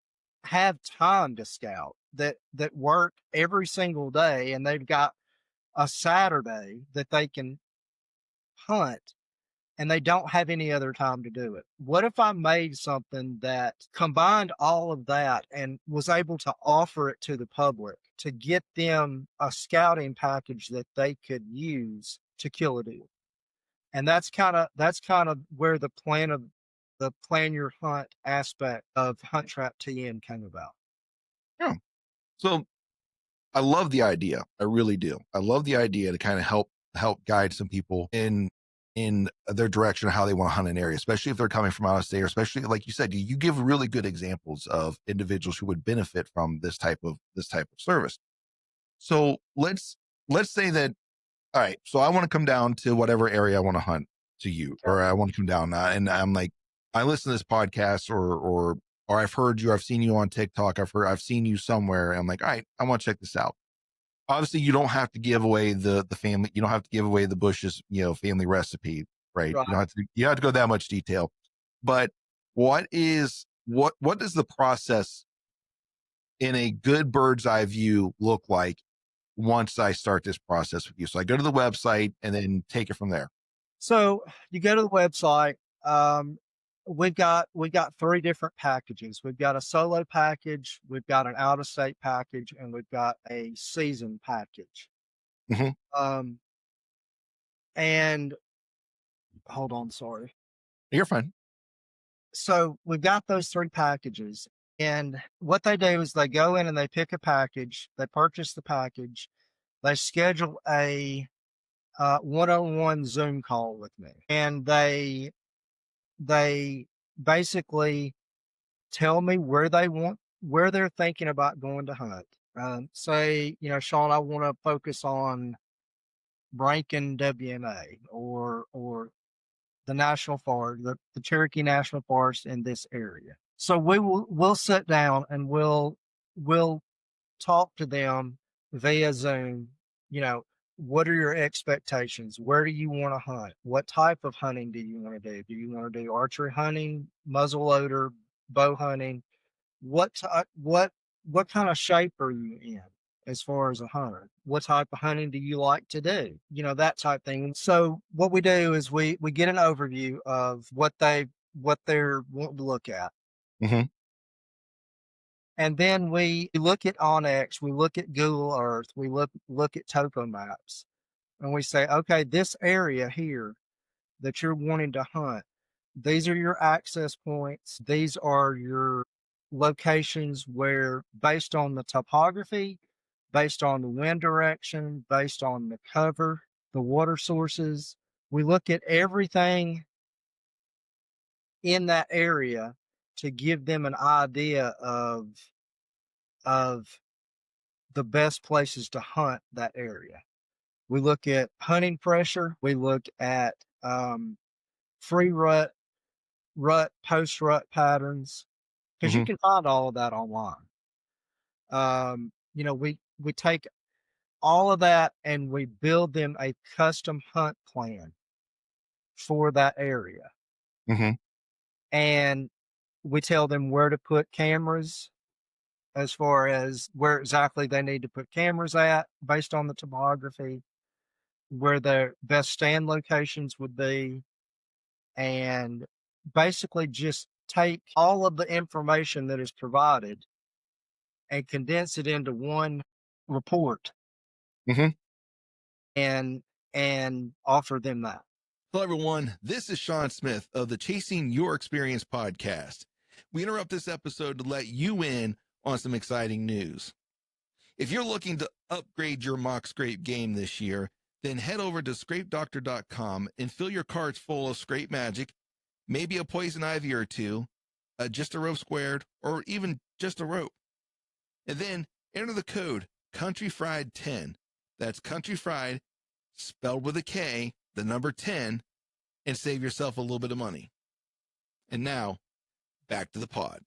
Speaker 2: have time to scout, that work every single day, and they've got a Saturday that they can hunt, and they don't have any other time to do it. What if I made something that combined all of that and was able to offer it to the public to get them a scouting package that they could use to kill a deer? And that's kind of where the plan your hunt aspect of HuntTrapTN came about.
Speaker 1: Yeah. So I love the idea. I really do. I love the idea to kind of help guide some people in their direction of how they want to hunt an area, especially if they're coming from out of state, or especially like you said, you give really good examples of individuals who would benefit from this type of service. So let's say that, all right, so I want to come down to whatever area I want to hunt to you,
Speaker 2: Okay.
Speaker 1: or I want to come down, and I'm like, I listen to this podcast, or I've heard you, I've seen you on TikTok, I've seen you somewhere, and I'm like, all right, I want to check this out. Obviously, you don't have to give away the family, you don't have to give away the Bush's, family recipe, right?
Speaker 2: Right.
Speaker 1: You don't have to go that much detail. But what does the process in a good bird's eye view look like once I start this process with you? So I go to the website and then take it from there.
Speaker 2: So you go to the website. Um, we've got three different packages. We've got a solo package, we've got an out of state package, and we've got a season package.
Speaker 1: Hmm.
Speaker 2: Um, and hold on, sorry.
Speaker 1: You're fine.
Speaker 2: So we've got those three packages, and what they do is they go in and they pick a package, they purchase the package, they schedule a one-on-one Zoom call with me, and they basically tell me where they're thinking about going to hunt. Say, Sean, I want to focus on Rankin WMA, or the national forest, the Cherokee National Forest in this area. So we'll sit down and we'll talk to them via Zoom. You know, what are your expectations? Where do you want to hunt? What type of hunting do you want to do? Do you want to do archery hunting, muzzleloader, bow hunting? What kind of shape are you in? as far as a hunter? What type of hunting do you like to do? That type thing. So what we do is we get an overview of what they're wanting to look at.
Speaker 1: Mm-hmm.
Speaker 2: And then we look at Onyx, we look at Google Earth, we look at topo maps, and we say, okay, this area here that you're wanting to hunt, these are your access points. These are your locations where, based on the topography, based on the wind direction, based on the cover, the water sources, we look at everything in that area to give them an idea of the best places to hunt that area. We look at hunting pressure. We look at free rut, post rut patterns, because you
Speaker 1: Mm-hmm.
Speaker 2: can find all of that online. We take all of that and we build them a custom hunt plan for that area,
Speaker 1: Mm-hmm.
Speaker 2: and we tell them where to put cameras, as far as where exactly they need to put cameras at based on the topography, where their best stand locations would be, and basically just take all of the information that is provided and condense it into one report
Speaker 1: Mm-hmm.
Speaker 2: and offer them that.
Speaker 1: Hello, everyone. This is Shon Smith of the Chasing Your Experience podcast. We interrupt this episode to let you in on some exciting news. If you're looking to upgrade your mock scrape game this year, then head over to scrapedoctor.com and fill your carts full of scrape magic, maybe a poison ivy or two, just a rope squared, or even just a rope. And then enter the code CountryFried10. That's Country Fried, spelled with a K, the number 10, and save yourself a little bit of money. And now, back to the pod.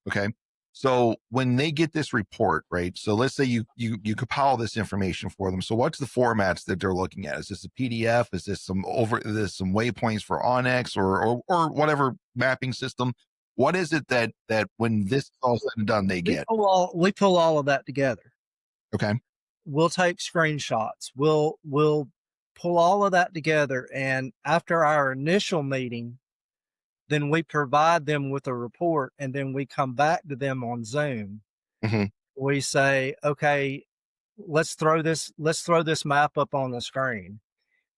Speaker 1: Okay. So when they get this report, right? So let's say you compile this information for them. So what's the formats that they're looking at? Is this a PDF? Is this some waypoints for Onyx or whatever mapping system? What is it that when this is all said and done, they get?
Speaker 2: We pull all of that together.
Speaker 1: Okay.
Speaker 2: We'll take screenshots. We'll pull all of that together, and after our initial meeting, then we provide them with a report, and then we come back to them on Zoom.
Speaker 1: Mm-hmm.
Speaker 2: We say, okay, let's throw this map up on the screen.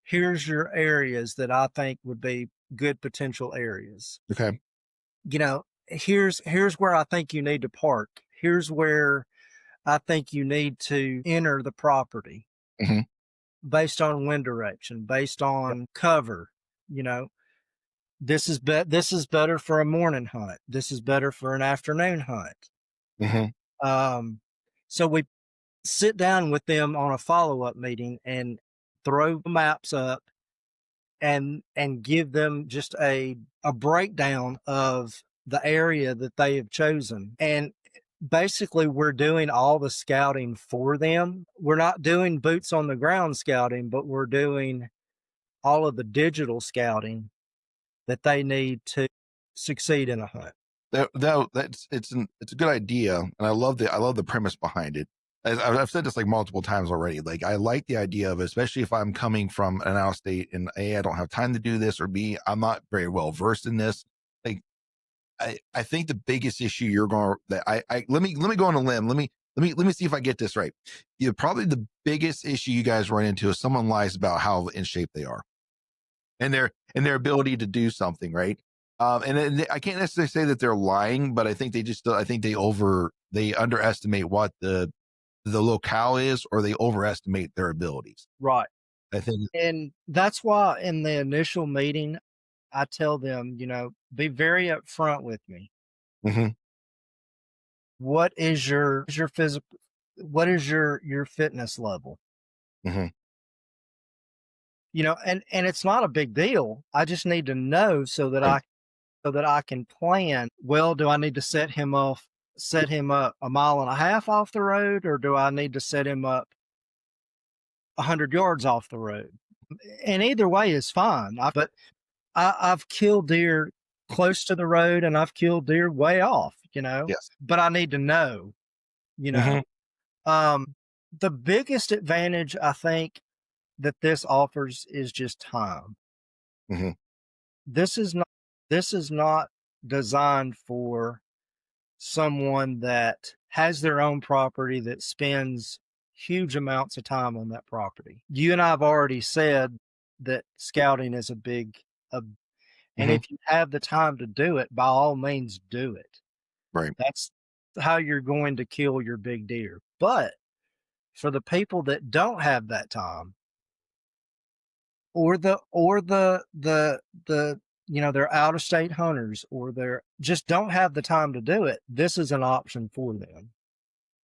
Speaker 2: Here's your areas that I think would be good potential areas.
Speaker 1: Okay.
Speaker 2: Here's where I think you need to park. Here's where I think you need to enter the property.
Speaker 1: Mm-hmm.
Speaker 2: Based on wind direction, based on cover. This is better for a morning hunt. This is better for an afternoon hunt.
Speaker 1: Mm-hmm.
Speaker 2: So we sit down with them on a follow-up meeting and throw maps up and give them just a breakdown of the area that they have chosen. And basically, we're doing all the scouting for them. We're not doing boots on the ground scouting, but we're doing all of the digital scouting that they need to succeed in a hunt.
Speaker 1: It's a good idea, and I love the premise behind it. I've said this like multiple times already. Like, I like the idea of it, especially if I'm coming from an out of state and A, I don't have time to do this, or B, I'm not very well versed in this. Like, I think the biggest issue you're going that let me go on a limb. Let me see if I get this right. Probably the biggest issue you guys run into is someone lies about how in shape they are and their ability to do something, right? And I can't necessarily say that they're lying, but I think they underestimate what the locale is, or they overestimate their abilities.
Speaker 2: Right.
Speaker 1: I think,
Speaker 2: and that's why in the initial meeting, I tell them, be very upfront with me.
Speaker 1: mm-hmm.
Speaker 2: What is your physical? What is your fitness level?
Speaker 1: Mm-hmm.
Speaker 2: And it's not a big deal. I just need to know so that I can plan. Well, do I need to set him up a mile and a half off the road, or do I need to set him up 100 yards off the road? And either way is fine. But I've killed deer close to the road, and I've killed deer way off.
Speaker 1: Yes.
Speaker 2: But I need to know.
Speaker 1: Mm-hmm.
Speaker 2: The biggest advantage I think that this offers is just time.
Speaker 1: Hmm.
Speaker 2: This is not this is not designed for someone that has their own property that spends huge amounts of time on that property. You and I have already said that scouting is a and
Speaker 1: Hmm.
Speaker 2: if you have the time to do it, by all means do it.
Speaker 1: Right.
Speaker 2: That's how you're going to kill your big deer. But for the people that don't have that time, or the they're out of state hunters, or they're just don't have the time to do it, this is an option for them.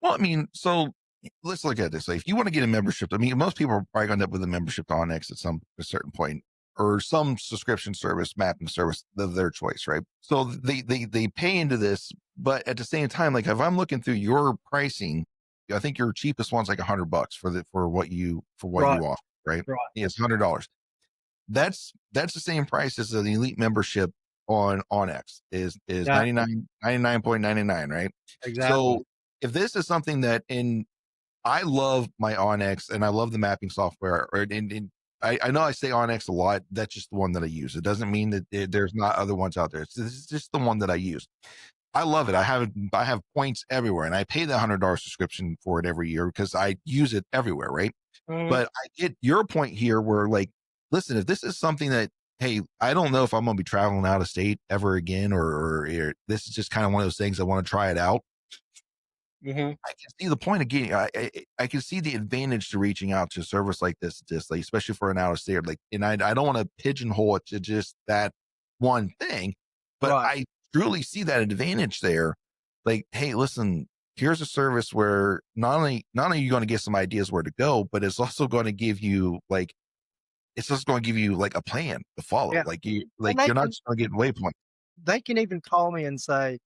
Speaker 1: Well, I mean, so let's look at this. Like, if you want to get a membership, I mean, most people are probably going to end up with a membership to Onyx at a certain point, or some subscription service, mapping service of their choice, right? So they pay into this, but at the same time, like if I'm looking through your pricing, I think your cheapest one's like $100 for what you
Speaker 2: Right,
Speaker 1: offer, right?
Speaker 2: right.
Speaker 1: Yeah, it's $100. That's the same price as an elite membership on Onyx is
Speaker 2: Exactly,
Speaker 1: 99.99, right?
Speaker 2: exactly.
Speaker 1: So if this is something that in I love my Onyx and I love the mapping software, and I know I say Onyx a lot. That's just the one that I use. It doesn't mean that there's not other ones out there. This is just the one that I use. I love it. I have points everywhere, and I pay the $100 subscription for it every year because I use it everywhere, right?
Speaker 2: Mhm.
Speaker 1: But I get your point here where, like, listen, if this is something that, hey, I don't know if I'm going to be traveling out of state ever again, or this is just kind of one of those things I want to try it out.
Speaker 2: Mhm.
Speaker 1: I can see the point of getting, I can see the advantage to reaching out to a service like this, just like, especially for an out of state, like, and I don't want to pigeonhole it to just that one thing, but
Speaker 2: Right.
Speaker 1: I truly see that advantage there. Like, hey, listen, here's a service where not only are you going to get some ideas where to go, but it's also going to give you like, it's just going to give you like a plan to follow.
Speaker 2: Yeah. And
Speaker 1: You're not just going to get waypoint.
Speaker 2: they can even call me and say,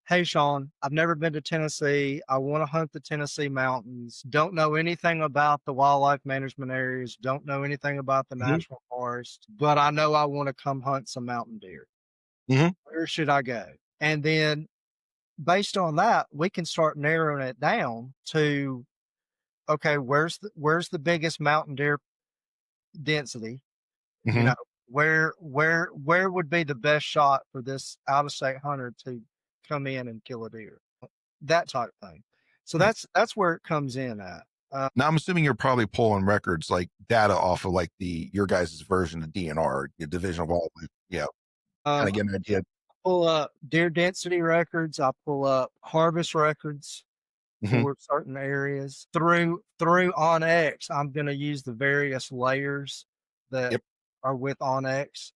Speaker 2: "Hey, Shon, I've never been to Tennessee. I want to hunt the Tennessee mountains. Don't know anything about the wildlife management areas. Don't know anything about the
Speaker 1: Hmm.
Speaker 2: national forest, but I know I want to come hunt some mountain deer.
Speaker 1: Hmm.
Speaker 2: Where should I go?" And then based on that, we can start narrowing it down to, okay, where's the biggest mountain deer density? You
Speaker 1: Hmm.
Speaker 2: know, where would be the best shot for this out of state hunter to come in and kill a deer? That type of thing. So
Speaker 1: Right.
Speaker 2: that's where it comes in at.
Speaker 1: Now I'm assuming you're probably pulling records like data off of like your guys' version of DNR, the Division of Wildlife. Yeah, kind
Speaker 2: Um,
Speaker 1: of get an idea.
Speaker 2: pull up deer density records. I pull up harvest records
Speaker 1: Hmm.
Speaker 2: for certain areas through OnX. I'm going to use the various layers that
Speaker 1: Yep.
Speaker 2: are with OnX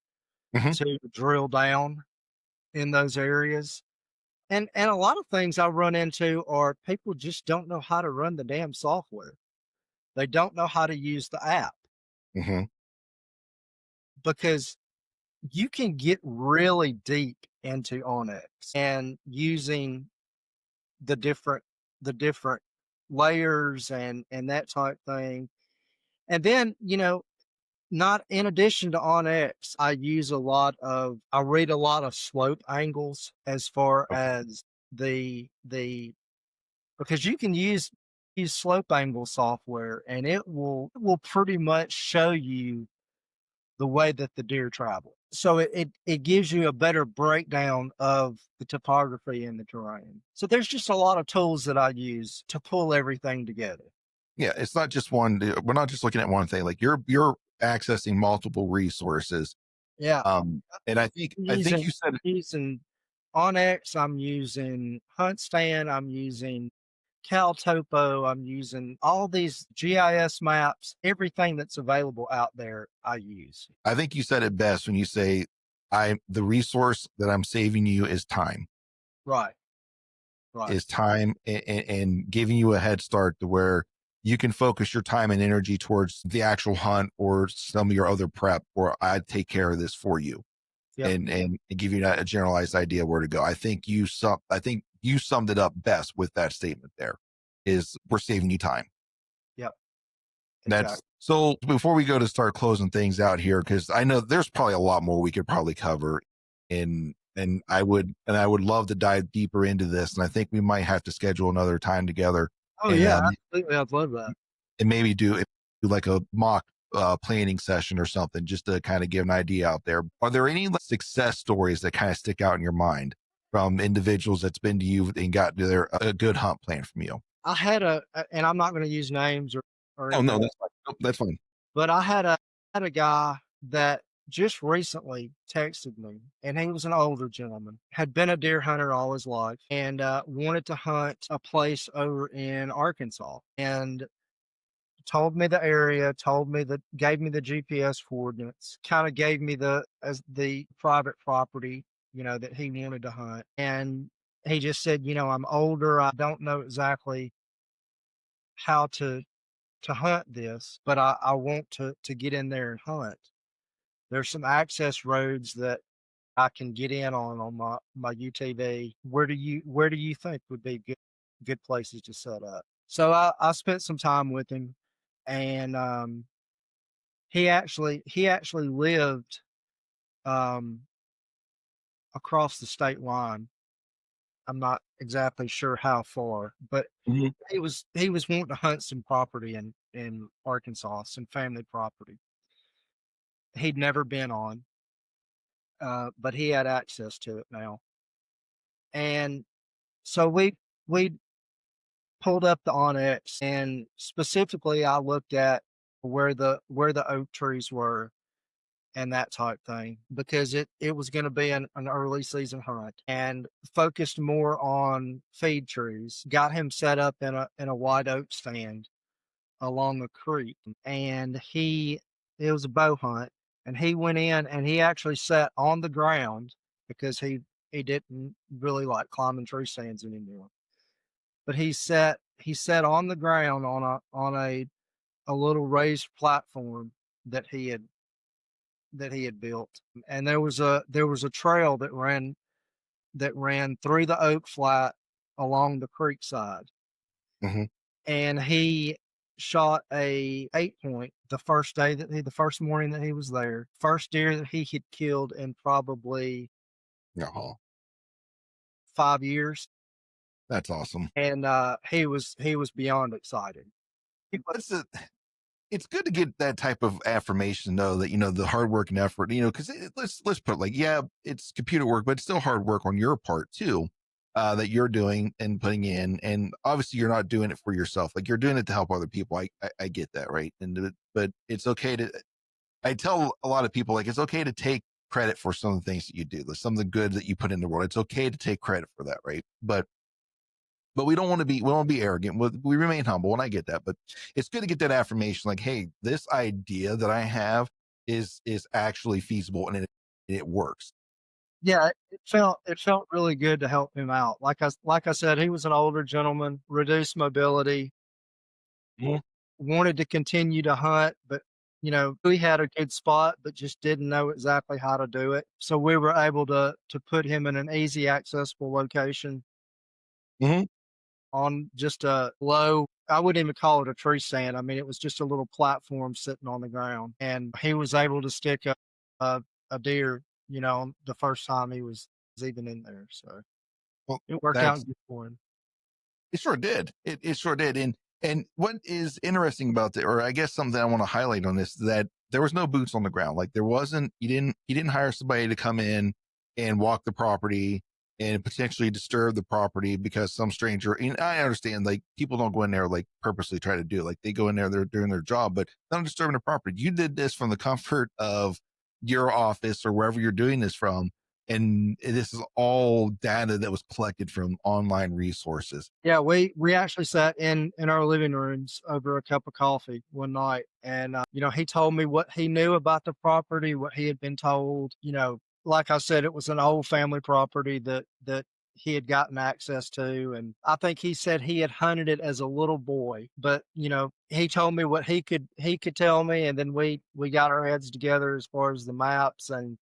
Speaker 1: Hmm.
Speaker 2: to drill down in those areas. And a lot of things I run into are people just don't know how to run the damn software. They don't know how to use the app
Speaker 1: Hmm.
Speaker 2: because you can get really deep into OnX and using the different the different layers and that type thing. And then, not in addition to OnX, I read a lot of slope angles as far
Speaker 1: Okay.
Speaker 2: as the because you can use slope angle software and it will pretty much show you the way that the deer travel. So it gives you a better breakdown of the topography and the terrain. So there's just a lot of tools that I use to pull everything together.
Speaker 1: Yeah, it's not just one. We're not just looking at one thing. Like you're accessing multiple resources.
Speaker 2: Yeah.
Speaker 1: And I think
Speaker 2: Using
Speaker 1: you said
Speaker 2: using OnX, I'm using HuntStan, I'm using CalTopo, I'm using all these GIS maps, everything that's available out there, I use.
Speaker 1: I think you said it best when you say the resource that I'm saving you
Speaker 2: Right, right.
Speaker 1: and giving you a head start to where you can focus your time and energy towards the actual hunt or some of your other prep, or I take care of this for you
Speaker 2: Yep,
Speaker 1: and give you a generalized idea where to go. I think you summed it up best with that statement there is we're saving you time.
Speaker 2: yep,
Speaker 1: That's
Speaker 2: exactly.
Speaker 1: so before we go to start closing things out here, because I know there's probably a lot more we could probably cover and I would love to dive deeper into this. And I think we might have to schedule another time together
Speaker 2: Oh
Speaker 1: and
Speaker 2: yeah, absolutely. I'd love that.
Speaker 1: maybe do like a mock planning session or something just to kind of give an idea out there. Are there any like, success stories that kind of stick out in your mind from individuals that's been to you and got to their a good hunt plan from you?
Speaker 2: I had and I'm not going to use names or
Speaker 1: Oh no,
Speaker 2: anything,
Speaker 1: that's fine. Nope, that's fine.
Speaker 2: but I had a guy that just recently texted me, and he was an older gentleman, had been a deer hunter all his life, and wanted to hunt a place over in Arkansas, and told me the area, gave me the GPS coordinates, kind of gave me the private property, that he wanted to hunt. And he just said, I'm older. I don't know exactly how to hunt this, but I want to get in there and hunt. There's some access roads that I can get in on my UTV. Where do you think would be good places to set up? So I spent some time with him, and he actually lived um, across the state line. I'm not exactly sure how far, but
Speaker 1: Mhm.
Speaker 2: he was wanting to hunt some property in Arkansas, some family property he'd never been on, but he had access to it now. And so we pulled up the Onyx, and specifically I looked at where the oak trees were and that type thing, because it was going to be an early season hunt, and focused more on feed trees. Got him set up in a white oak stand along the creek, and it was a bow hunt, and he went in and he actually sat on the ground because he didn't really like climbing tree stands anymore. But he sat on the ground on a little raised platform that he had built, and there was a trail that ran through the oak flat along the creek side,
Speaker 1: Hmm.
Speaker 2: and he shot a 8 point the first morning that he was there. First deer that he had killed in probably
Speaker 1: Yeah,
Speaker 2: 5 years,
Speaker 1: that's awesome.
Speaker 2: and he was beyond excited.
Speaker 1: That's it's good to get that type of affirmation though that the hard work and effort because let's put it like yeah it's computer work but it's still hard work on your part too that you're doing and putting in and obviously you're not doing it for yourself like you're doing it to help other people. I get that right but it's okay to I tell a lot of people like it's okay to take credit for some of the things that you do, like some of the good that you put in the world. It's okay to take credit for that, right? But we don't want to be arrogant. We remain humble, and I get that. But it's good to get that affirmation, like, hey, this idea that I have is actually feasible and it works.
Speaker 2: Yeah, it felt really good to help him out. Like I said, he was an older gentleman, reduced mobility,
Speaker 1: Mhm.
Speaker 2: wanted to continue to hunt, but we had a good spot, but just didn't know exactly how to do it. So we were able to put him in an easy accessible location
Speaker 1: Mhm.
Speaker 2: on just a low. I wouldn't even call it a tree stand. I mean, it was just a little platform sitting on the ground, and he was able to stick a deer. The first time he was even in there, so
Speaker 1: Well,
Speaker 2: it worked out
Speaker 1: that's
Speaker 2: good for him.
Speaker 1: it sure did. It sure did. And what is interesting about it, or I guess something I want to highlight on this, that there was no boots on the ground. Like there wasn't, he didn't hire somebody to come in and walk the property and potentially disturb the property because some stranger, and I understand like people don't go in there like purposely try to do it. Like they go in there, they're doing their job, but not disturbing the property. You did this from the comfort of your office or wherever you're doing this from. And this is all data that was collected from online resources.
Speaker 2: Yeah, we actually sat in our living rooms over a cup of coffee one night, and he told me what he knew about the property, what he had been told. Like I said, it was an old family property that he had gotten access to, and I think he said he had hunted it as a little boy. But he told me what he could tell me, and then we got our heads together as far as the maps and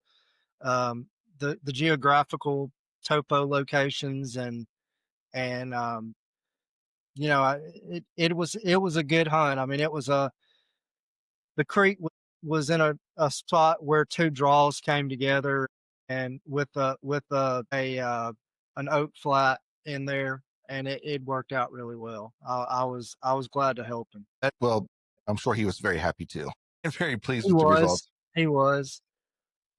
Speaker 2: um, the geographical topo locations and it was a good hunt. I mean, the creek was in a spot where two draws came together, and with an oak flat in there, and it worked out really well. I was glad to help him.
Speaker 1: Well, I'm sure he was very happy too and very pleased
Speaker 2: He
Speaker 1: with the results.
Speaker 2: was. He was.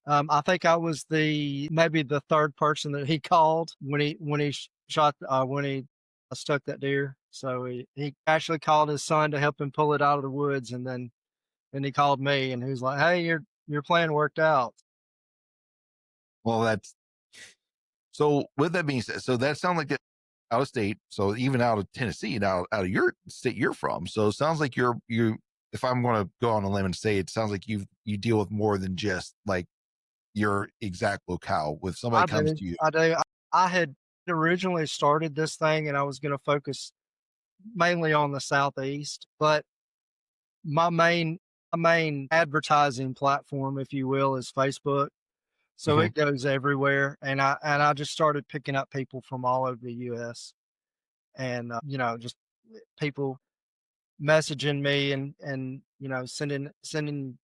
Speaker 2: I think I was maybe the third person that he called when he shot when he stuck that deer. So he actually called his son to help him pull it out of the woods, and then he called me, and he was like, "Hey, your plan worked out."
Speaker 1: Well, that's so. With that being said, so that sounds like it out of state. So even out of Tennessee, and out of your state you're from. So it sounds like you. If I'm going to go on a limb and say it sounds like you deal with more than just like your exact locale. With somebody
Speaker 2: I
Speaker 1: comes
Speaker 2: do.
Speaker 1: to you,
Speaker 2: I do. I had originally started this thing, and I was going to focus mainly on the southeast, but my main my main advertising platform, if you will, is Facebook. So
Speaker 1: Mhm.
Speaker 2: it goes everywhere, and I just started picking up people from all over the U.S. and just people messaging me and sending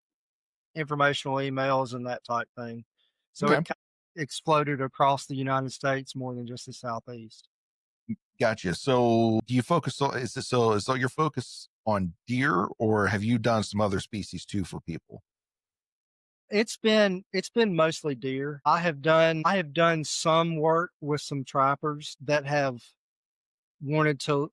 Speaker 2: informational emails and that type thing. So
Speaker 1: Okay,
Speaker 2: it kind of exploded across the United States more than just the Southeast.
Speaker 1: gotcha. So do you focus on is your focus on deer, or have you done some other species too for people?
Speaker 2: It's been mostly deer. I have done some work with some trappers that have wanted to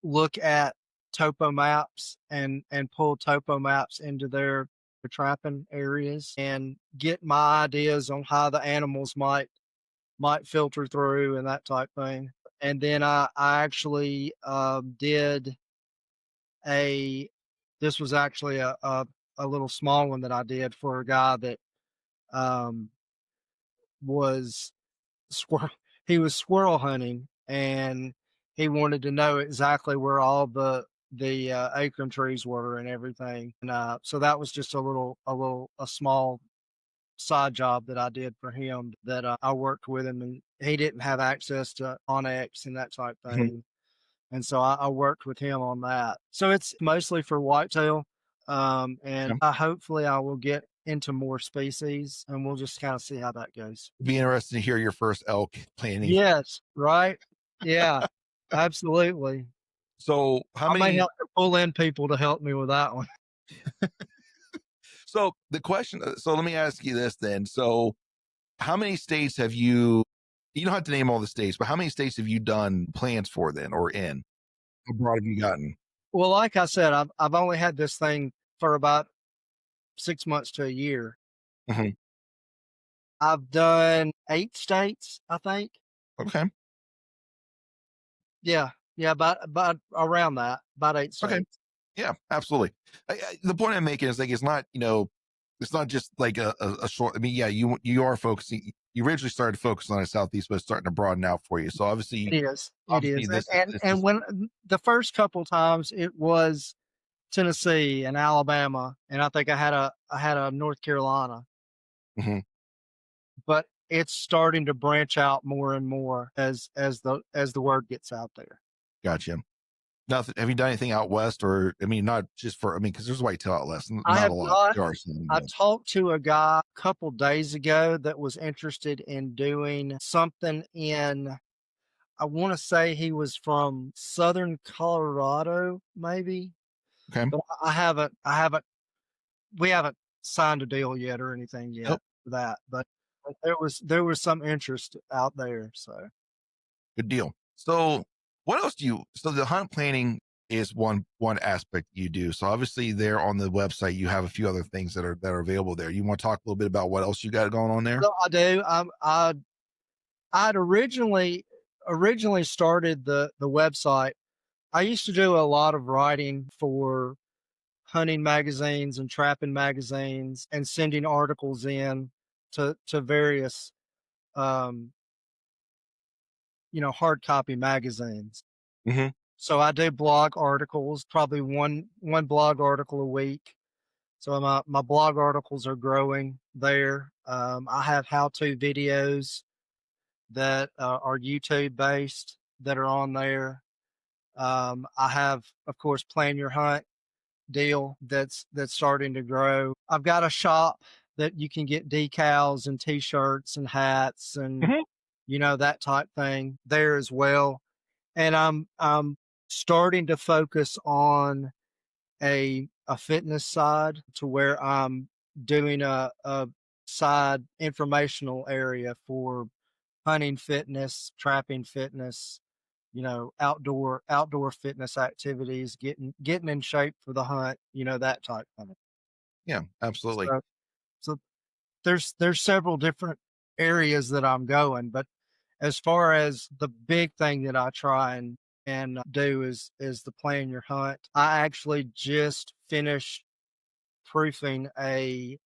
Speaker 2: look at topo maps and pull topo maps into their trapping areas and get my ideas on how the animals might filter through and that type thing. And then I actually did a this was actually a little small one that I did for a guy that um, was squirrel he was squirrel hunting, and he wanted to know exactly where all the acorn trees were and everything. And so that was just a small side job that I did for him that I worked with him, and he didn't have access to Onyx and that type
Speaker 1: Mhm.
Speaker 2: thing. And so I worked with him on that. So it's mostly for whitetail. And
Speaker 1: Okay.
Speaker 2: hopefully I will get into more species, and we'll just kind of see how that goes.
Speaker 1: Be interested to hear your first elk planning.
Speaker 2: Yes, right? Yeah, absolutely.
Speaker 1: So how
Speaker 2: I may
Speaker 1: many?
Speaker 2: have to pull in people to help me with that one.
Speaker 1: So the question. So let me ask you this then. So how many states have you? You don't have to name all the states, but how many states have you done plans for then, or in? How broad have you gotten?
Speaker 2: Well, like I said, I've only had this thing for about 6 months to a year.
Speaker 1: Mhm.
Speaker 2: I've done 8 states, I think.
Speaker 1: Okay.
Speaker 2: Yeah, yeah, about around that, about 8
Speaker 1: Okay.
Speaker 2: states.
Speaker 1: Yeah, absolutely. The point I'm making is like it's not it's not just like a short. I mean, yeah, you are focusing. You originally started focusing on the southeast, but it's starting to broaden out for you. So
Speaker 2: It
Speaker 1: obviously
Speaker 2: is,
Speaker 1: this
Speaker 2: and
Speaker 1: is
Speaker 2: when the first couple times it was Tennessee and Alabama, and I think I had a North Carolina,
Speaker 1: mhm,
Speaker 2: but it's starting to branch out more and more as the word gets out there.
Speaker 1: gotcha. Nothing. Have you done anything out west, or I mean, not just for I mean, because there's whitetail out west,
Speaker 2: I
Speaker 1: not
Speaker 2: have
Speaker 1: a lot.
Speaker 2: not.
Speaker 1: There are some,
Speaker 2: I
Speaker 1: but
Speaker 2: talked to a guy a couple days ago that was interested in doing something in, I want to say he was from Southern Colorado, maybe,
Speaker 1: okay.
Speaker 2: but we haven't signed a deal yet or anything yet
Speaker 1: Nope.
Speaker 2: for that. But there was some interest out there. So
Speaker 1: Good deal. So what else do you? So the hunt planning is one aspect you do. So obviously there on the website you have a few other things that are available there. You want to talk a little bit about what else you got going on there?
Speaker 2: so I do. I'd originally started the website. I used to do a lot of writing for hunting magazines and trapping magazines and sending articles in to various um, hard copy magazines.
Speaker 1: Hmm.
Speaker 2: So I do blog articles, probably one blog article a week. So my blog articles are growing there. I have how to videos that are YouTube based that are on there. I have, of course, Plan Your Hunt deal that's starting to grow. I've got a shop that you can get decals and t-shirts and hats and
Speaker 1: Hmm.
Speaker 2: that type thing there as well. and I'm starting to focus on a fitness side to where I'm doing a side informational area for hunting fitness, trapping fitness, outdoor fitness activities, getting in shape for the hunt, that type of thing.
Speaker 1: Yeah, absolutely.
Speaker 2: So so there's several different areas that I'm going, but as far as the big thing that I try and do is the plan your hunt. I actually just finished proofing a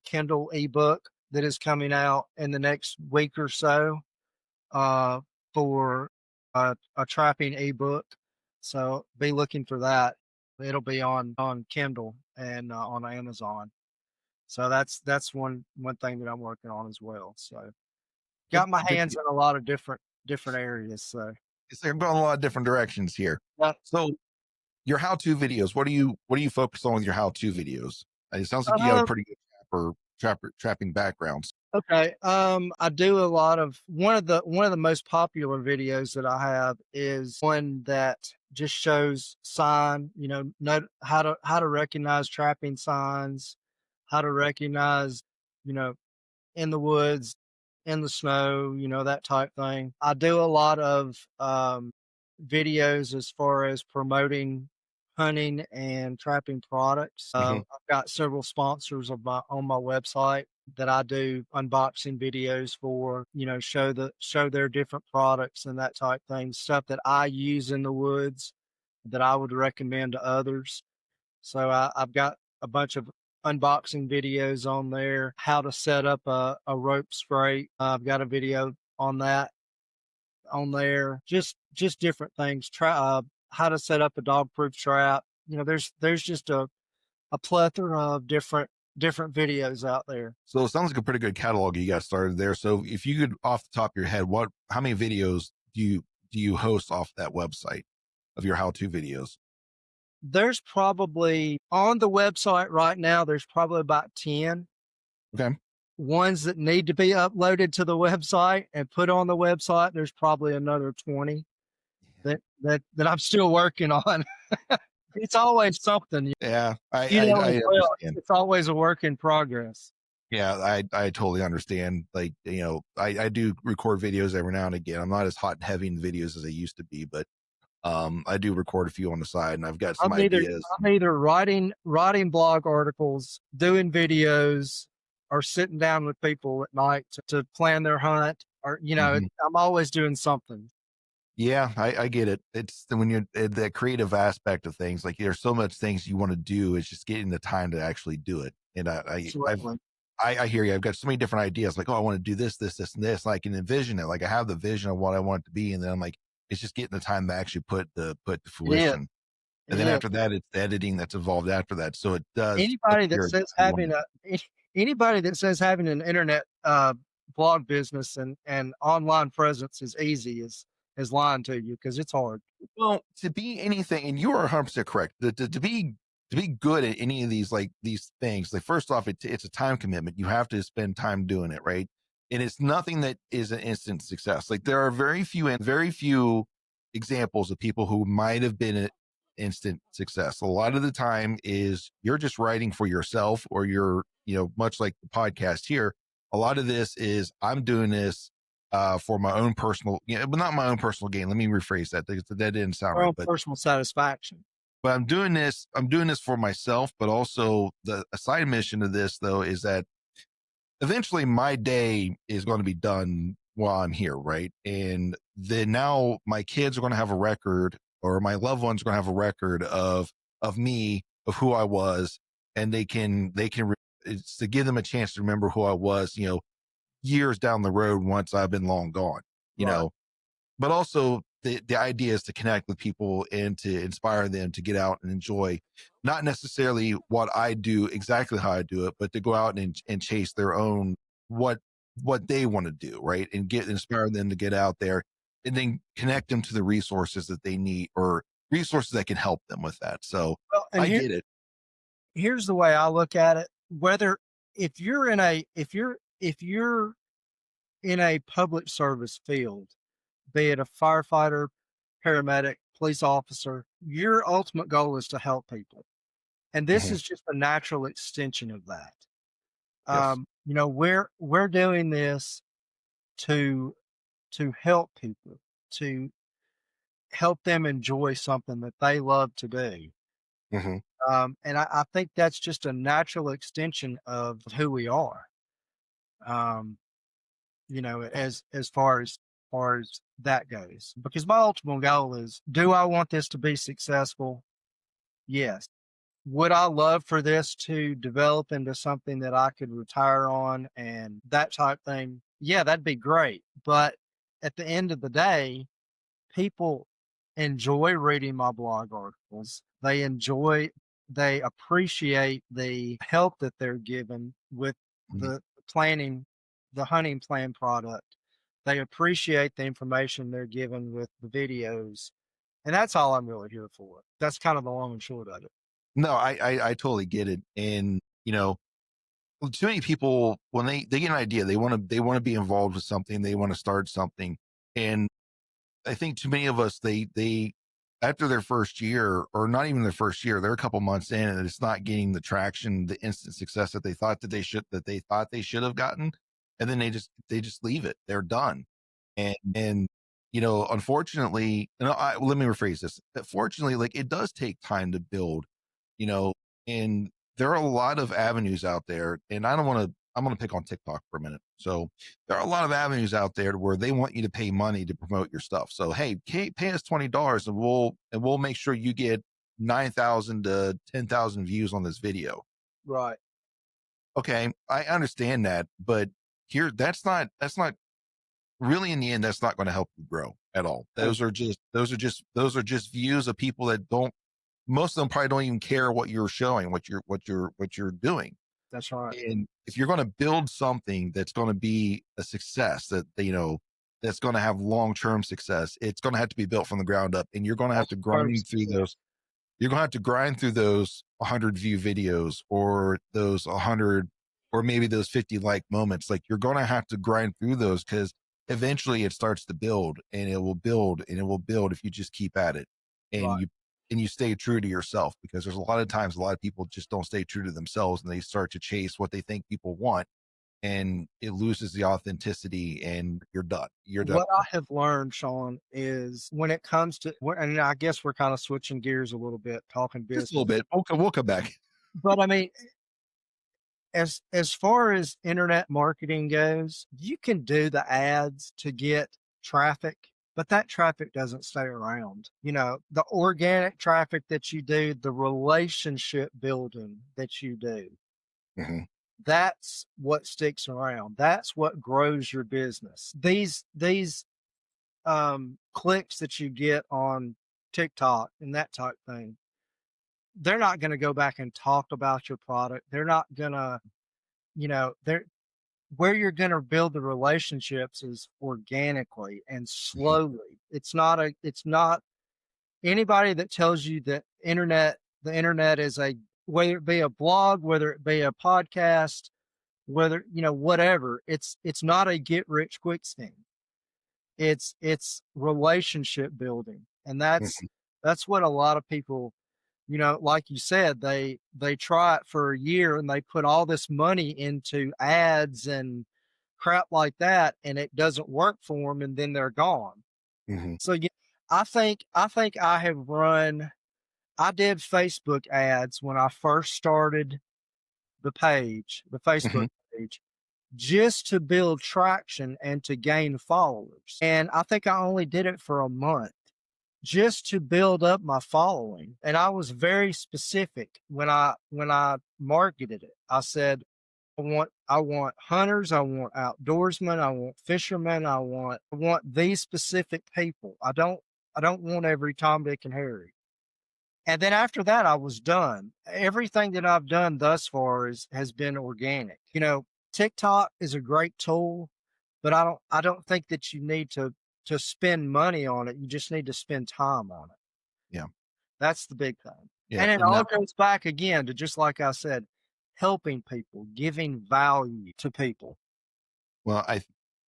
Speaker 2: Kindle ebook that is coming out in the next week or so uh, for a trapping ebook. So be looking for that. It'll be on Kindle and on Amazon. So that's one thing that I'm working on as well. So
Speaker 1: Good,
Speaker 2: got my
Speaker 1: good.
Speaker 2: hands in a lot of different areas. So
Speaker 1: It's like I'm going a lot of different directions here.
Speaker 2: yeah.
Speaker 1: So your how-to videos, what do you focus on with your how-to videos? It sounds like you have a
Speaker 2: Uh,
Speaker 1: pretty good trapping backgrounds.
Speaker 2: okay. I do a lot of one of the most popular videos that I have is one that just shows how to recognize trapping signs, how to recognize, you know, in the woods, in the snow, that type thing. I do a lot of videos as far as promoting hunting and trapping products.
Speaker 1: Hmm.
Speaker 2: I've got several sponsors on my website that I do unboxing videos for, show their different products and that type thing, stuff that I use in the woods that I would recommend to others. So I've got a bunch of unboxing videos on there, how to set up a rope scrape. I've got a video on that on there. Just different things. Try how to set up a dog proof trap. There's just a plethora of different videos out there.
Speaker 1: So it sounds like a pretty good catalog you got started there. So if you could, off the top of your head, how many videos do you host off that website of your how-to videos?
Speaker 2: There's probably on the website right now, there's probably about 10
Speaker 1: Okay.
Speaker 2: ones that need to be uploaded to the website and put on the website. There's probably another 20 that I'm still working on. It's always something,
Speaker 1: Yeah,
Speaker 2: as
Speaker 1: I
Speaker 2: well.
Speaker 1: understand.
Speaker 2: It's always a work in progress.
Speaker 1: Yeah, I totally understand. Like, I do record videos every now and again. I'm not as hot and heavy in videos as I used to be, but I do record a few on the side, and I've got some
Speaker 2: I'm either
Speaker 1: ideas.
Speaker 2: I'm either writing blog articles, doing videos, or sitting down with people at night to plan their hunt, or
Speaker 1: Mhm.
Speaker 2: I'm always doing something.
Speaker 1: Yeah, I get it. It's when you're the creative aspect of things. Like there's so much things you want to do. It's just getting the time to actually do it. And
Speaker 2: Absolutely.
Speaker 1: I hear you. I've got so many different ideas. Like, oh, I want to do this, this, this, and this. And I can envision it. Like I have the vision of what I want it to be, and then I'm like, it's just getting the time to actually put to
Speaker 2: It is.
Speaker 1: fruition. And
Speaker 2: It
Speaker 1: then
Speaker 2: is.
Speaker 1: after that, it's the editing that's involved after that. So it does
Speaker 2: Anybody that
Speaker 1: appear
Speaker 2: says
Speaker 1: exactly what
Speaker 2: anybody that says having an internet blog business and online presence is easy is lying to you because it's hard.
Speaker 1: well, to be anything, and you are 100% correct. To be good at any of these things, like first off, it's a time commitment. You have to spend time doing it, right? And it's nothing that is an instant success. Like there are very few examples of people who might have been an instant success. A lot of the time is you're just writing for yourself, or you're, much like the podcast here. A lot of this is I'm doing this for my own personal, but not my own personal gain. Let me rephrase that because that didn't sound
Speaker 2: Your
Speaker 1: right.
Speaker 2: own personal satisfaction.
Speaker 1: But I'm doing this for myself, but also the side mission of this though is that eventually my day is going to be done while I'm here, right? And then now my kids are going to have a record, or my loved ones are going to have a record of me, of who I was, and it's to give them a chance to remember who I was, years down the road once I've been long gone, you
Speaker 2: Right.
Speaker 1: know. But also the idea is to connect with people and to inspire them to get out and enjoy not necessarily what I do exactly how I do it, but to go out and chase their own what what they want to do, right? And inspire them to get out there and then connect them to the resources that they need, or resources that can help them with that. So
Speaker 2: Well, and
Speaker 1: I get it.
Speaker 2: here's the way I look at it. Whether if you're in a public service field, be it a firefighter, paramedic, police officer, your ultimate goal is to help people. And this
Speaker 1: Mhm.
Speaker 2: is just a natural extension of that.
Speaker 1: Yes.
Speaker 2: We're doing this to help people, to help them enjoy something that they love to do.
Speaker 1: Mhm.
Speaker 2: And I think that's just a natural extension of who we are. Um, as far as that goes. Because my ultimate goal is, do I want this to be successful? Yes. Would I love for this to develop into something that I could retire on and that type thing? Yeah, that'd be great. But at the end of the day, people enjoy reading my blog articles. They appreciate the help that they're given with
Speaker 1: Mhm.
Speaker 2: the planning, the hunting plan product. They appreciate the information they're given with the videos. And that's all I'm really here for. That's kind of the long and short of it.
Speaker 1: No, I totally get it. And, too many people, when they get an idea, they want to be involved with something, they want to start something. And I think too many of us, they after their first year, or not even their first year, they're a couple months in and it's not getting the traction, the instant success that they thought they should have gotten. And then they just leave it. They're done. And unfortunately, let me rephrase this. Fortunately, like, it does take time to build, you know, and there are a lot of avenues out there. And I'm gonna pick on TikTok for a minute. So there are a lot of avenues out there where they want you to pay money to promote your stuff. So, hey, pay us $20 and we'll make sure you get 9,000 to 10,000 views on this video.
Speaker 2: Right.
Speaker 1: Okay, I understand that, but here that's not really, in the end, that's not going to help you grow at all.
Speaker 2: Oh,
Speaker 1: Those are just views of people that don't, most of them probably don't even care what you're showing, what you're doing.
Speaker 2: that's right.
Speaker 1: And if you're going to build something that's going to be a success, that's going to have long-term success, it's going to have to be built from the ground up, and you're going to have
Speaker 2: That's
Speaker 1: to grind through
Speaker 2: 100%.
Speaker 1: those. You're going to have to grind through those 100 view videos, or those 100, or maybe those 50 like moments. Like, you're going to have to grind through those, because eventually it starts to build, and it will build, and it will build if you just keep at it, and
Speaker 2: Right.
Speaker 1: you stay true to yourself. Because there's a lot of times, a lot of people just don't stay true to themselves, and they start to chase what they think people want, and it loses the authenticity, and you're done.
Speaker 2: What I have learned, Sean, is when it comes to, and I guess we're kind of switching gears a little bit, talking
Speaker 1: Just a
Speaker 2: business.
Speaker 1: little bit. We'll come back.
Speaker 2: But I mean, as far as internet marketing goes, you can do the ads to get traffic, but that traffic doesn't stay around. The organic traffic that you do, the relationship building that you do,
Speaker 1: Mhm.
Speaker 2: that's what sticks around. That's what grows your business. These clicks that you get on TikTok and that type thing, they're not going to go back and talk about your product. They're not going to, they're where you're going to build the relationships is organically and
Speaker 1: Mhm.
Speaker 2: slowly. It's not anybody that tells you that the internet is whether it be a blog, whether it be a podcast, whether, whatever, it's not a get rich quick scheme. It's relationship building. And that's
Speaker 1: Mhm.
Speaker 2: that's what a lot of people, like you said, they try it for a year and they put all this money into ads and crap like that, and it doesn't work for them, and then they're gone.
Speaker 1: Mhm.
Speaker 2: So yeah, I think I have run. I did Facebook ads when I first started the Facebook
Speaker 1: Mhm.
Speaker 2: page, just to build traction and to gain followers. And I think I only did it for a month just to build up my following. And I was very specific when I marketed it. I said, I want hunters, I want outdoorsmen, I want fishermen, I want these specific people. I don't want every Tom, Dick, and Harry. And then after that, I was done. Everything that I've done thus far has been organic. TikTok is a great tool, but I don't think that you need to spend money on it. You just need to spend time on it.
Speaker 1: Yeah.
Speaker 2: That's the big thing.
Speaker 1: Yeah.
Speaker 2: And it
Speaker 1: And
Speaker 2: all
Speaker 1: that,
Speaker 2: goes back again to, just like I said, helping people, giving value to people.
Speaker 1: well,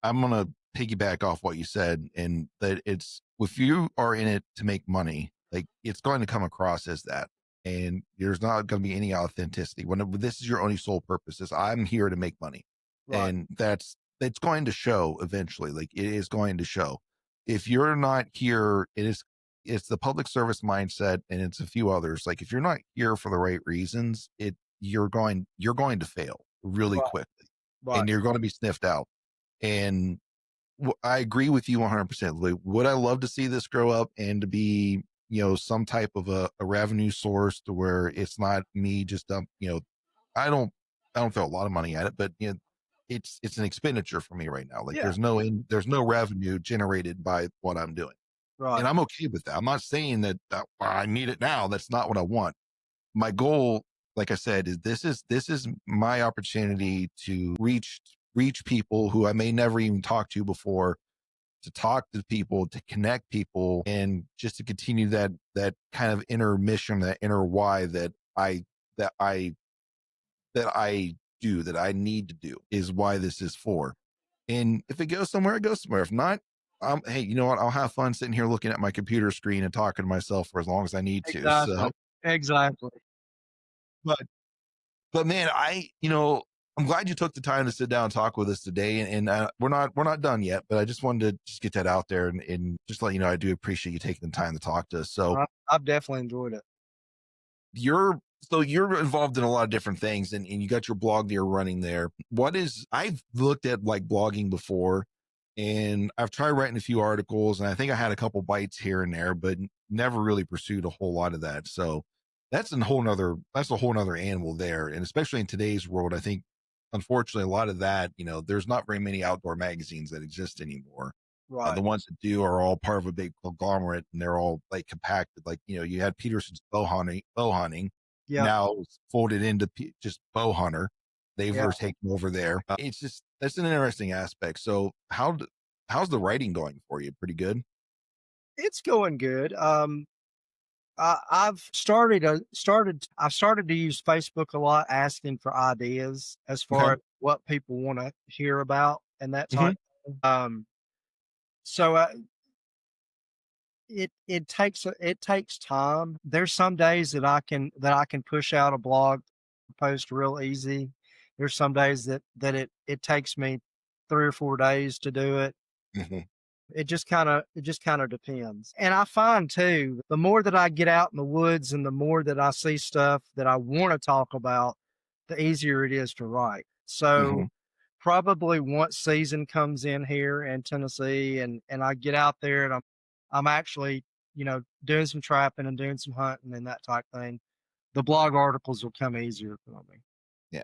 Speaker 1: I'm gonna piggyback off what you said, and that it's if you are in it to make money, like it's going to come across as that, and there's not going to be any authenticity when this is your only sole purpose is I'm here to make money,
Speaker 2: Right.
Speaker 1: and that's going to show eventually. Like it is going to show. If you're not here, it's the public service mindset, and it's a few others. Like if you're not here for the right reasons, you're going to fail really
Speaker 2: Right.
Speaker 1: quickly,
Speaker 2: Right.
Speaker 1: and you're going to be sniffed out. And I agree with you 100%. Like, would I love to see this grow up and to be, some type of a revenue source to where it's not me just I don't, I don't throw a lot of money at it, but it's an expenditure for me right now. Like
Speaker 2: Yeah.
Speaker 1: there's no revenue generated by what I'm doing, and
Speaker 2: Right.
Speaker 1: I'm okay with that. I'm not saying that I need it now. That's not what I want. My goal, like I said, is this is my opportunity to reach people who I may never even talk to before, to talk to people, to connect people, and just to continue that kind of inner mission, that inner why that I that I do, that I need to do, is why this is for. And if it goes somewhere, it goes somewhere. If not, hey, you know what? I'll have fun sitting here looking at my computer screen and talking to myself for as long as I need to. So,
Speaker 2: Exactly. Exactly.
Speaker 1: but man, I'm glad you took the time to sit down and talk with us today. And we're not done yet, but I just wanted to just get that out there and just let you know I do appreciate you taking the time to talk to us. So
Speaker 2: I've definitely enjoyed it.
Speaker 1: you're involved in a lot of different things, and you got your blog that you're running there. I've looked at like blogging before, and I've tried writing a few articles, and I think I had a couple bites here and there, but never really pursued a whole lot of that. So that's a whole nother animal there. And especially in today's world, I think unfortunately a lot of that, there's not very many outdoor magazines that exist anymore. The
Speaker 2: Right.
Speaker 1: ones that do are all part of a big conglomerate, and they're all like compacted. Like, you had Peterson's bow hunting
Speaker 2: Yep.
Speaker 1: now folded into just bow hunter. They've
Speaker 2: Yeah.
Speaker 1: were taken over there. It's just, that's an interesting aspect. So how's the writing going for you? Pretty good.
Speaker 2: It's going good. I've started to use Facebook a lot, asking for ideas as
Speaker 1: Okay.
Speaker 2: far as what people want to hear about and that
Speaker 1: Hmm.
Speaker 2: type. So it takes time. There's some days that I can push out a blog post real easy. There's some days that it takes me 3 or 4 days to do it.
Speaker 1: Hmm.
Speaker 2: It just kind of depends. And I find too, the more that I get out in the woods and the more that I see stuff that I want to talk about, the easier it is to write.
Speaker 1: Hmm.
Speaker 2: So probably once season comes in here in Tennessee and I get out there and I'm actually, doing some trapping and doing some hunting and that type thing, the blog articles will come easier for me.
Speaker 1: Yeah.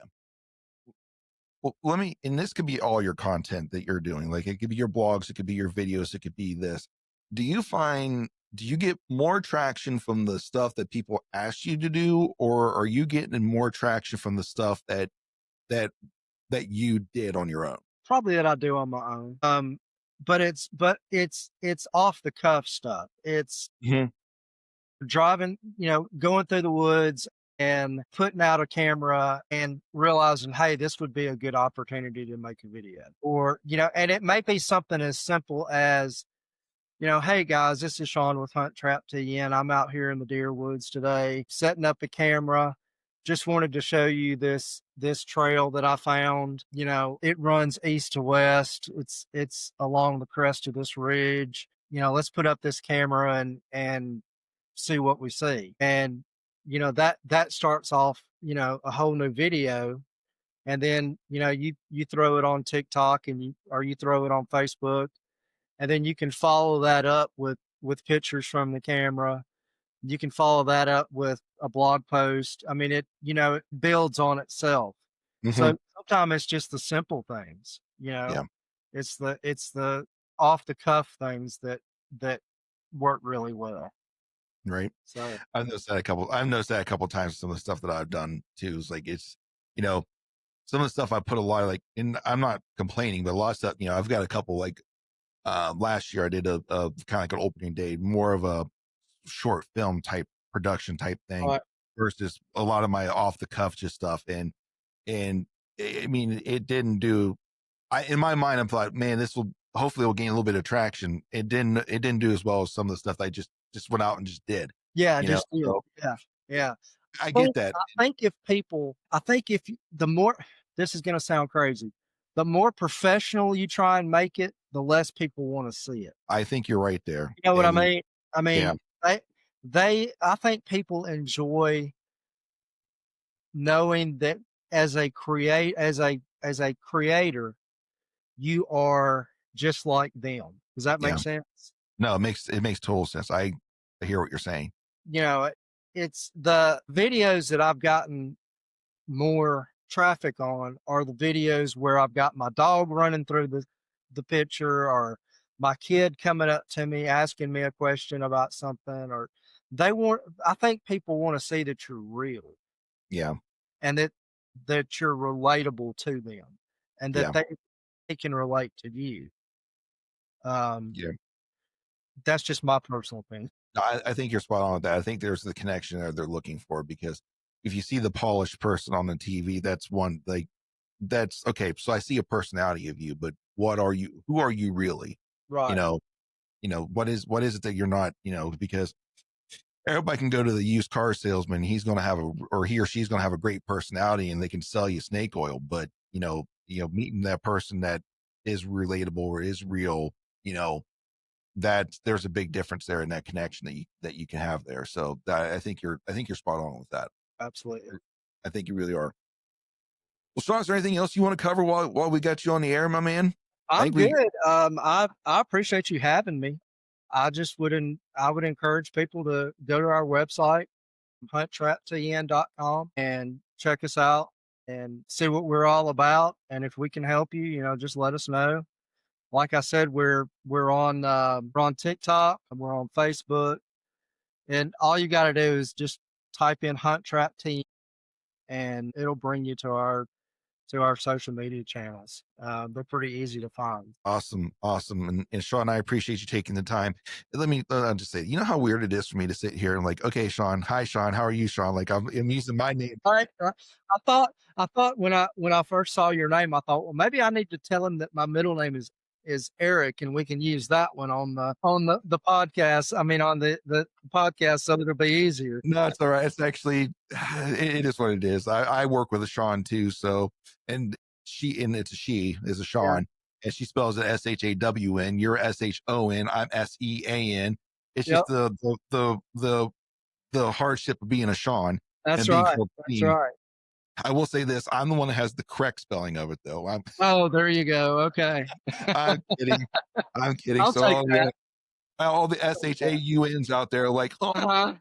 Speaker 1: Well, and this could be all your content that you're doing. Like it could be your blogs, it could be your videos, it could be this. Do you get more traction from the stuff that people ask you to do, or are you getting more traction from the stuff that that you did on your own?
Speaker 2: Probably that I do on my own. But it's off the cuff stuff. It's
Speaker 1: Hmm.
Speaker 2: driving, going through the woods and putting out a camera and realizing, hey, this would be a good opportunity to make a video. Or, and it may be something as simple as, hey guys, this is Shon with HuntTrapTN. I'm out here in the deer woods today, setting up a camera. Just wanted to show you this trail that I found. It runs east to west. It's along the crest of this ridge. Let's put up this camera and see what we see. And that starts off, a whole new video. And then, you throw it on TikTok or you throw it on Facebook, and then you can follow that up with pictures from the camera. You can follow that up with a blog post. I mean, it builds on itself.
Speaker 1: Hmm.
Speaker 2: So sometimes it's just the simple things,
Speaker 1: Yeah.
Speaker 2: it's the off the cuff things that work really well.
Speaker 1: Right.
Speaker 2: So
Speaker 1: I've noticed that a couple of times. Some of the stuff that I've done too is like, you know, some of the stuff I put a lot of like, and I'm not complaining, but a lot of stuff, I've got a couple like, last year I did a kind of like an opening day, more of a short film type production type thing
Speaker 2: right,
Speaker 1: versus a lot of my off the cuff just stuff. And I mean, it didn't do, in my mind, I'm thought, man, hopefully it'll gain a little bit of traction. It didn't do as well as some of the stuff I just went out and just did.
Speaker 2: Yeah,
Speaker 1: You know,
Speaker 2: just did.
Speaker 1: so
Speaker 2: Yeah, yeah.
Speaker 1: I
Speaker 2: Well,
Speaker 1: get that.
Speaker 2: I think if the more, this is going to sound crazy, the more professional you try and make it, the less people want to see it.
Speaker 1: I think you're right there.
Speaker 2: You know what I
Speaker 1: And
Speaker 2: mean? I
Speaker 1: yeah,
Speaker 2: mean, I think people enjoy knowing that as a creator, you are just like them. Does that
Speaker 1: yeah.
Speaker 2: make sense?
Speaker 1: No, it makes total sense. I hear what you're saying.
Speaker 2: You know, it's the videos that I've gotten more traffic on are the videos where I've got my dog running through the picture, or my kid coming up to me asking me a question about something, or I think people want to see that you're real,
Speaker 1: Yeah,
Speaker 2: and that you're relatable to them, and that
Speaker 1: yeah,
Speaker 2: they can relate to you. Um,
Speaker 1: yeah.
Speaker 2: that's just my personal opinion.
Speaker 1: No, I think you're spot on with that. I think there's the connection there they're looking for, because if you see the polished person on the TV, that's one, like, that's okay. So I see a personality of you, but what are you? Who are you really? You
Speaker 2: Right.
Speaker 1: know, what is it that you're not? Because everybody can go to the used car salesman. He's going to have or he or she's going to have a great personality, and they can sell you snake oil. But meeting that person that is relatable or is real, you know, that there's a big difference there in that connection that you can have there. So I think you're spot on with that.
Speaker 2: Absolutely.
Speaker 1: I think you really are. Well, Sean, is there anything else you want to cover while we got you on the air, my man? I
Speaker 2: I'm
Speaker 1: think we
Speaker 2: good. I appreciate you having me. I would encourage people to go to our website, HuntTrapTN.com, and check us out and see what we're all about. And if we can help you, just let us know. Like I said, we're on TikTok, and we're on Facebook, and all you got to do is just type in HuntTrapTN, and it'll bring you to our social media channels. They're pretty easy to find.
Speaker 1: awesome, awesome, and Sean, I appreciate you taking the time. I'll just say, you know how weird it is for me to sit here and like, okay, Sean, hi, Sean, how are you, Sean? Like I'm using my name.
Speaker 2: All right. I thought when I first saw your name, I thought, well, maybe I need to tell him that my middle name is Eric, and we can use that one on the podcast. I mean, on the podcast, so it'll be easier.
Speaker 1: No, it's all right. It's actually, it is what it is. I work with a Sean too. So, and she is a
Speaker 2: Yeah.
Speaker 1: Sean, and she spells it SHAWN. You're SHON. I'm SEAN. It's just
Speaker 2: Yep.
Speaker 1: the hardship of being a Sean and
Speaker 2: That's
Speaker 1: being
Speaker 2: right. That's
Speaker 1: 14.
Speaker 2: right.
Speaker 1: I will say this: I'm the one that has the correct spelling of it, though.
Speaker 2: Oh, there you go. Okay.
Speaker 1: I'm kidding. I'm kidding.
Speaker 2: I'll
Speaker 1: So
Speaker 2: take that.
Speaker 1: all the SHAUNs out there, like, oh,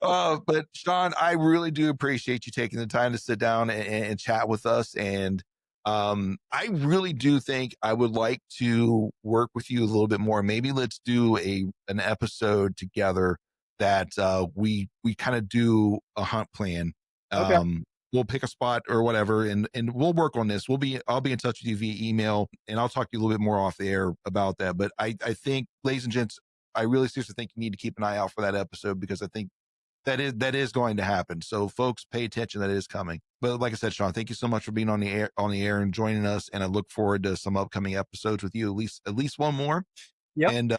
Speaker 2: Uh-huh.
Speaker 1: but Sean, I really do appreciate you taking the time to sit down and chat with us. And I really do think I would like to work with you a little bit more. Maybe let's do an episode together that we kind of do a hunt plan.
Speaker 2: Okay.
Speaker 1: We'll pick a spot or whatever, and we'll work on this. I'll be in touch with you via email, and I'll talk to you a little bit more off the air about that. But I think, ladies and gents, I really seriously think you need to keep an eye out for that episode, because I think that is going to happen. So folks, pay attention. That is coming. But like I said, Sean, thank you so much for being on the air and joining us. And I look forward to some upcoming episodes with you, at least one more.
Speaker 2: Yep.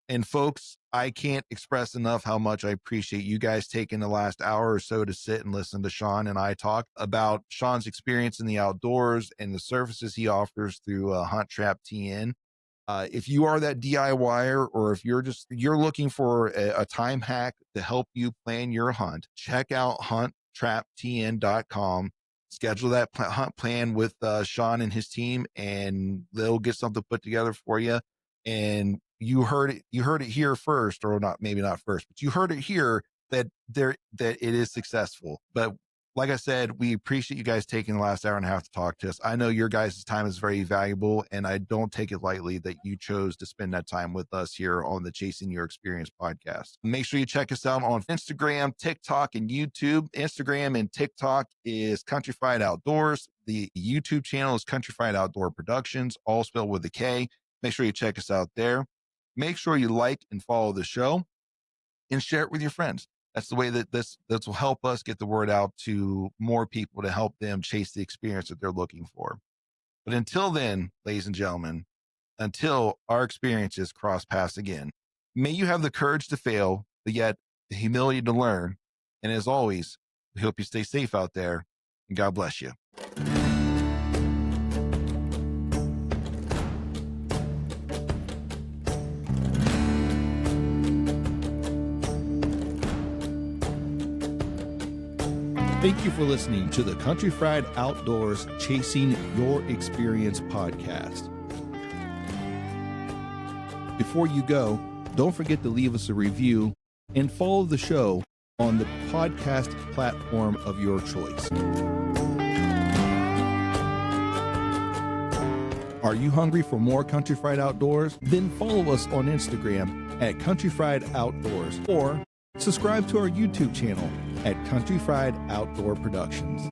Speaker 1: And folks, I can't express enough how much I appreciate you guys taking the last hour or so to sit and listen to Sean and I talk about Sean's experience in the outdoors and the services he offers through HuntTrapTN. If you are that DIYer, or if you're looking for a time hack to help you plan your hunt, check out HuntTrapTN.com. Schedule that hunt plan with Sean and his team, and they'll get something put together for you. And you heard it here first, or not, maybe not first, but you heard it here that it is successful. But like I said, we appreciate you guys taking the last hour and a half to talk to us. I know your guys' time is very valuable, and I don't take it lightly that you chose to spend that time with us here on the Chasing Your Experience podcast. Make sure you check us out on Instagram, TikTok, and YouTube. Instagram and TikTok is Countryfied Outdoors. The YouTube channel is Countryfied Outdoor Productions, all spelled with a K. Make sure you check us out there. Make sure you like and follow the show and share it with your friends. That's the way that this will help us get the word out to more people to help them chase the experience that they're looking for. But until then, ladies and gentlemen, until our experiences cross paths again. May you have the courage to fail, but yet the humility to learn. And as always, we hope you stay safe out there, and God bless you. Thank you for listening to the Country Fried Outdoors Chasing Your Experience podcast. Before you go, don't forget to leave us a review and follow the show on the podcast platform of your choice. Are you hungry for more Country Fried Outdoors? Then follow us on Instagram at Country Fried Outdoors or subscribe to our YouTube channel at Country Fried Outdoor Productions.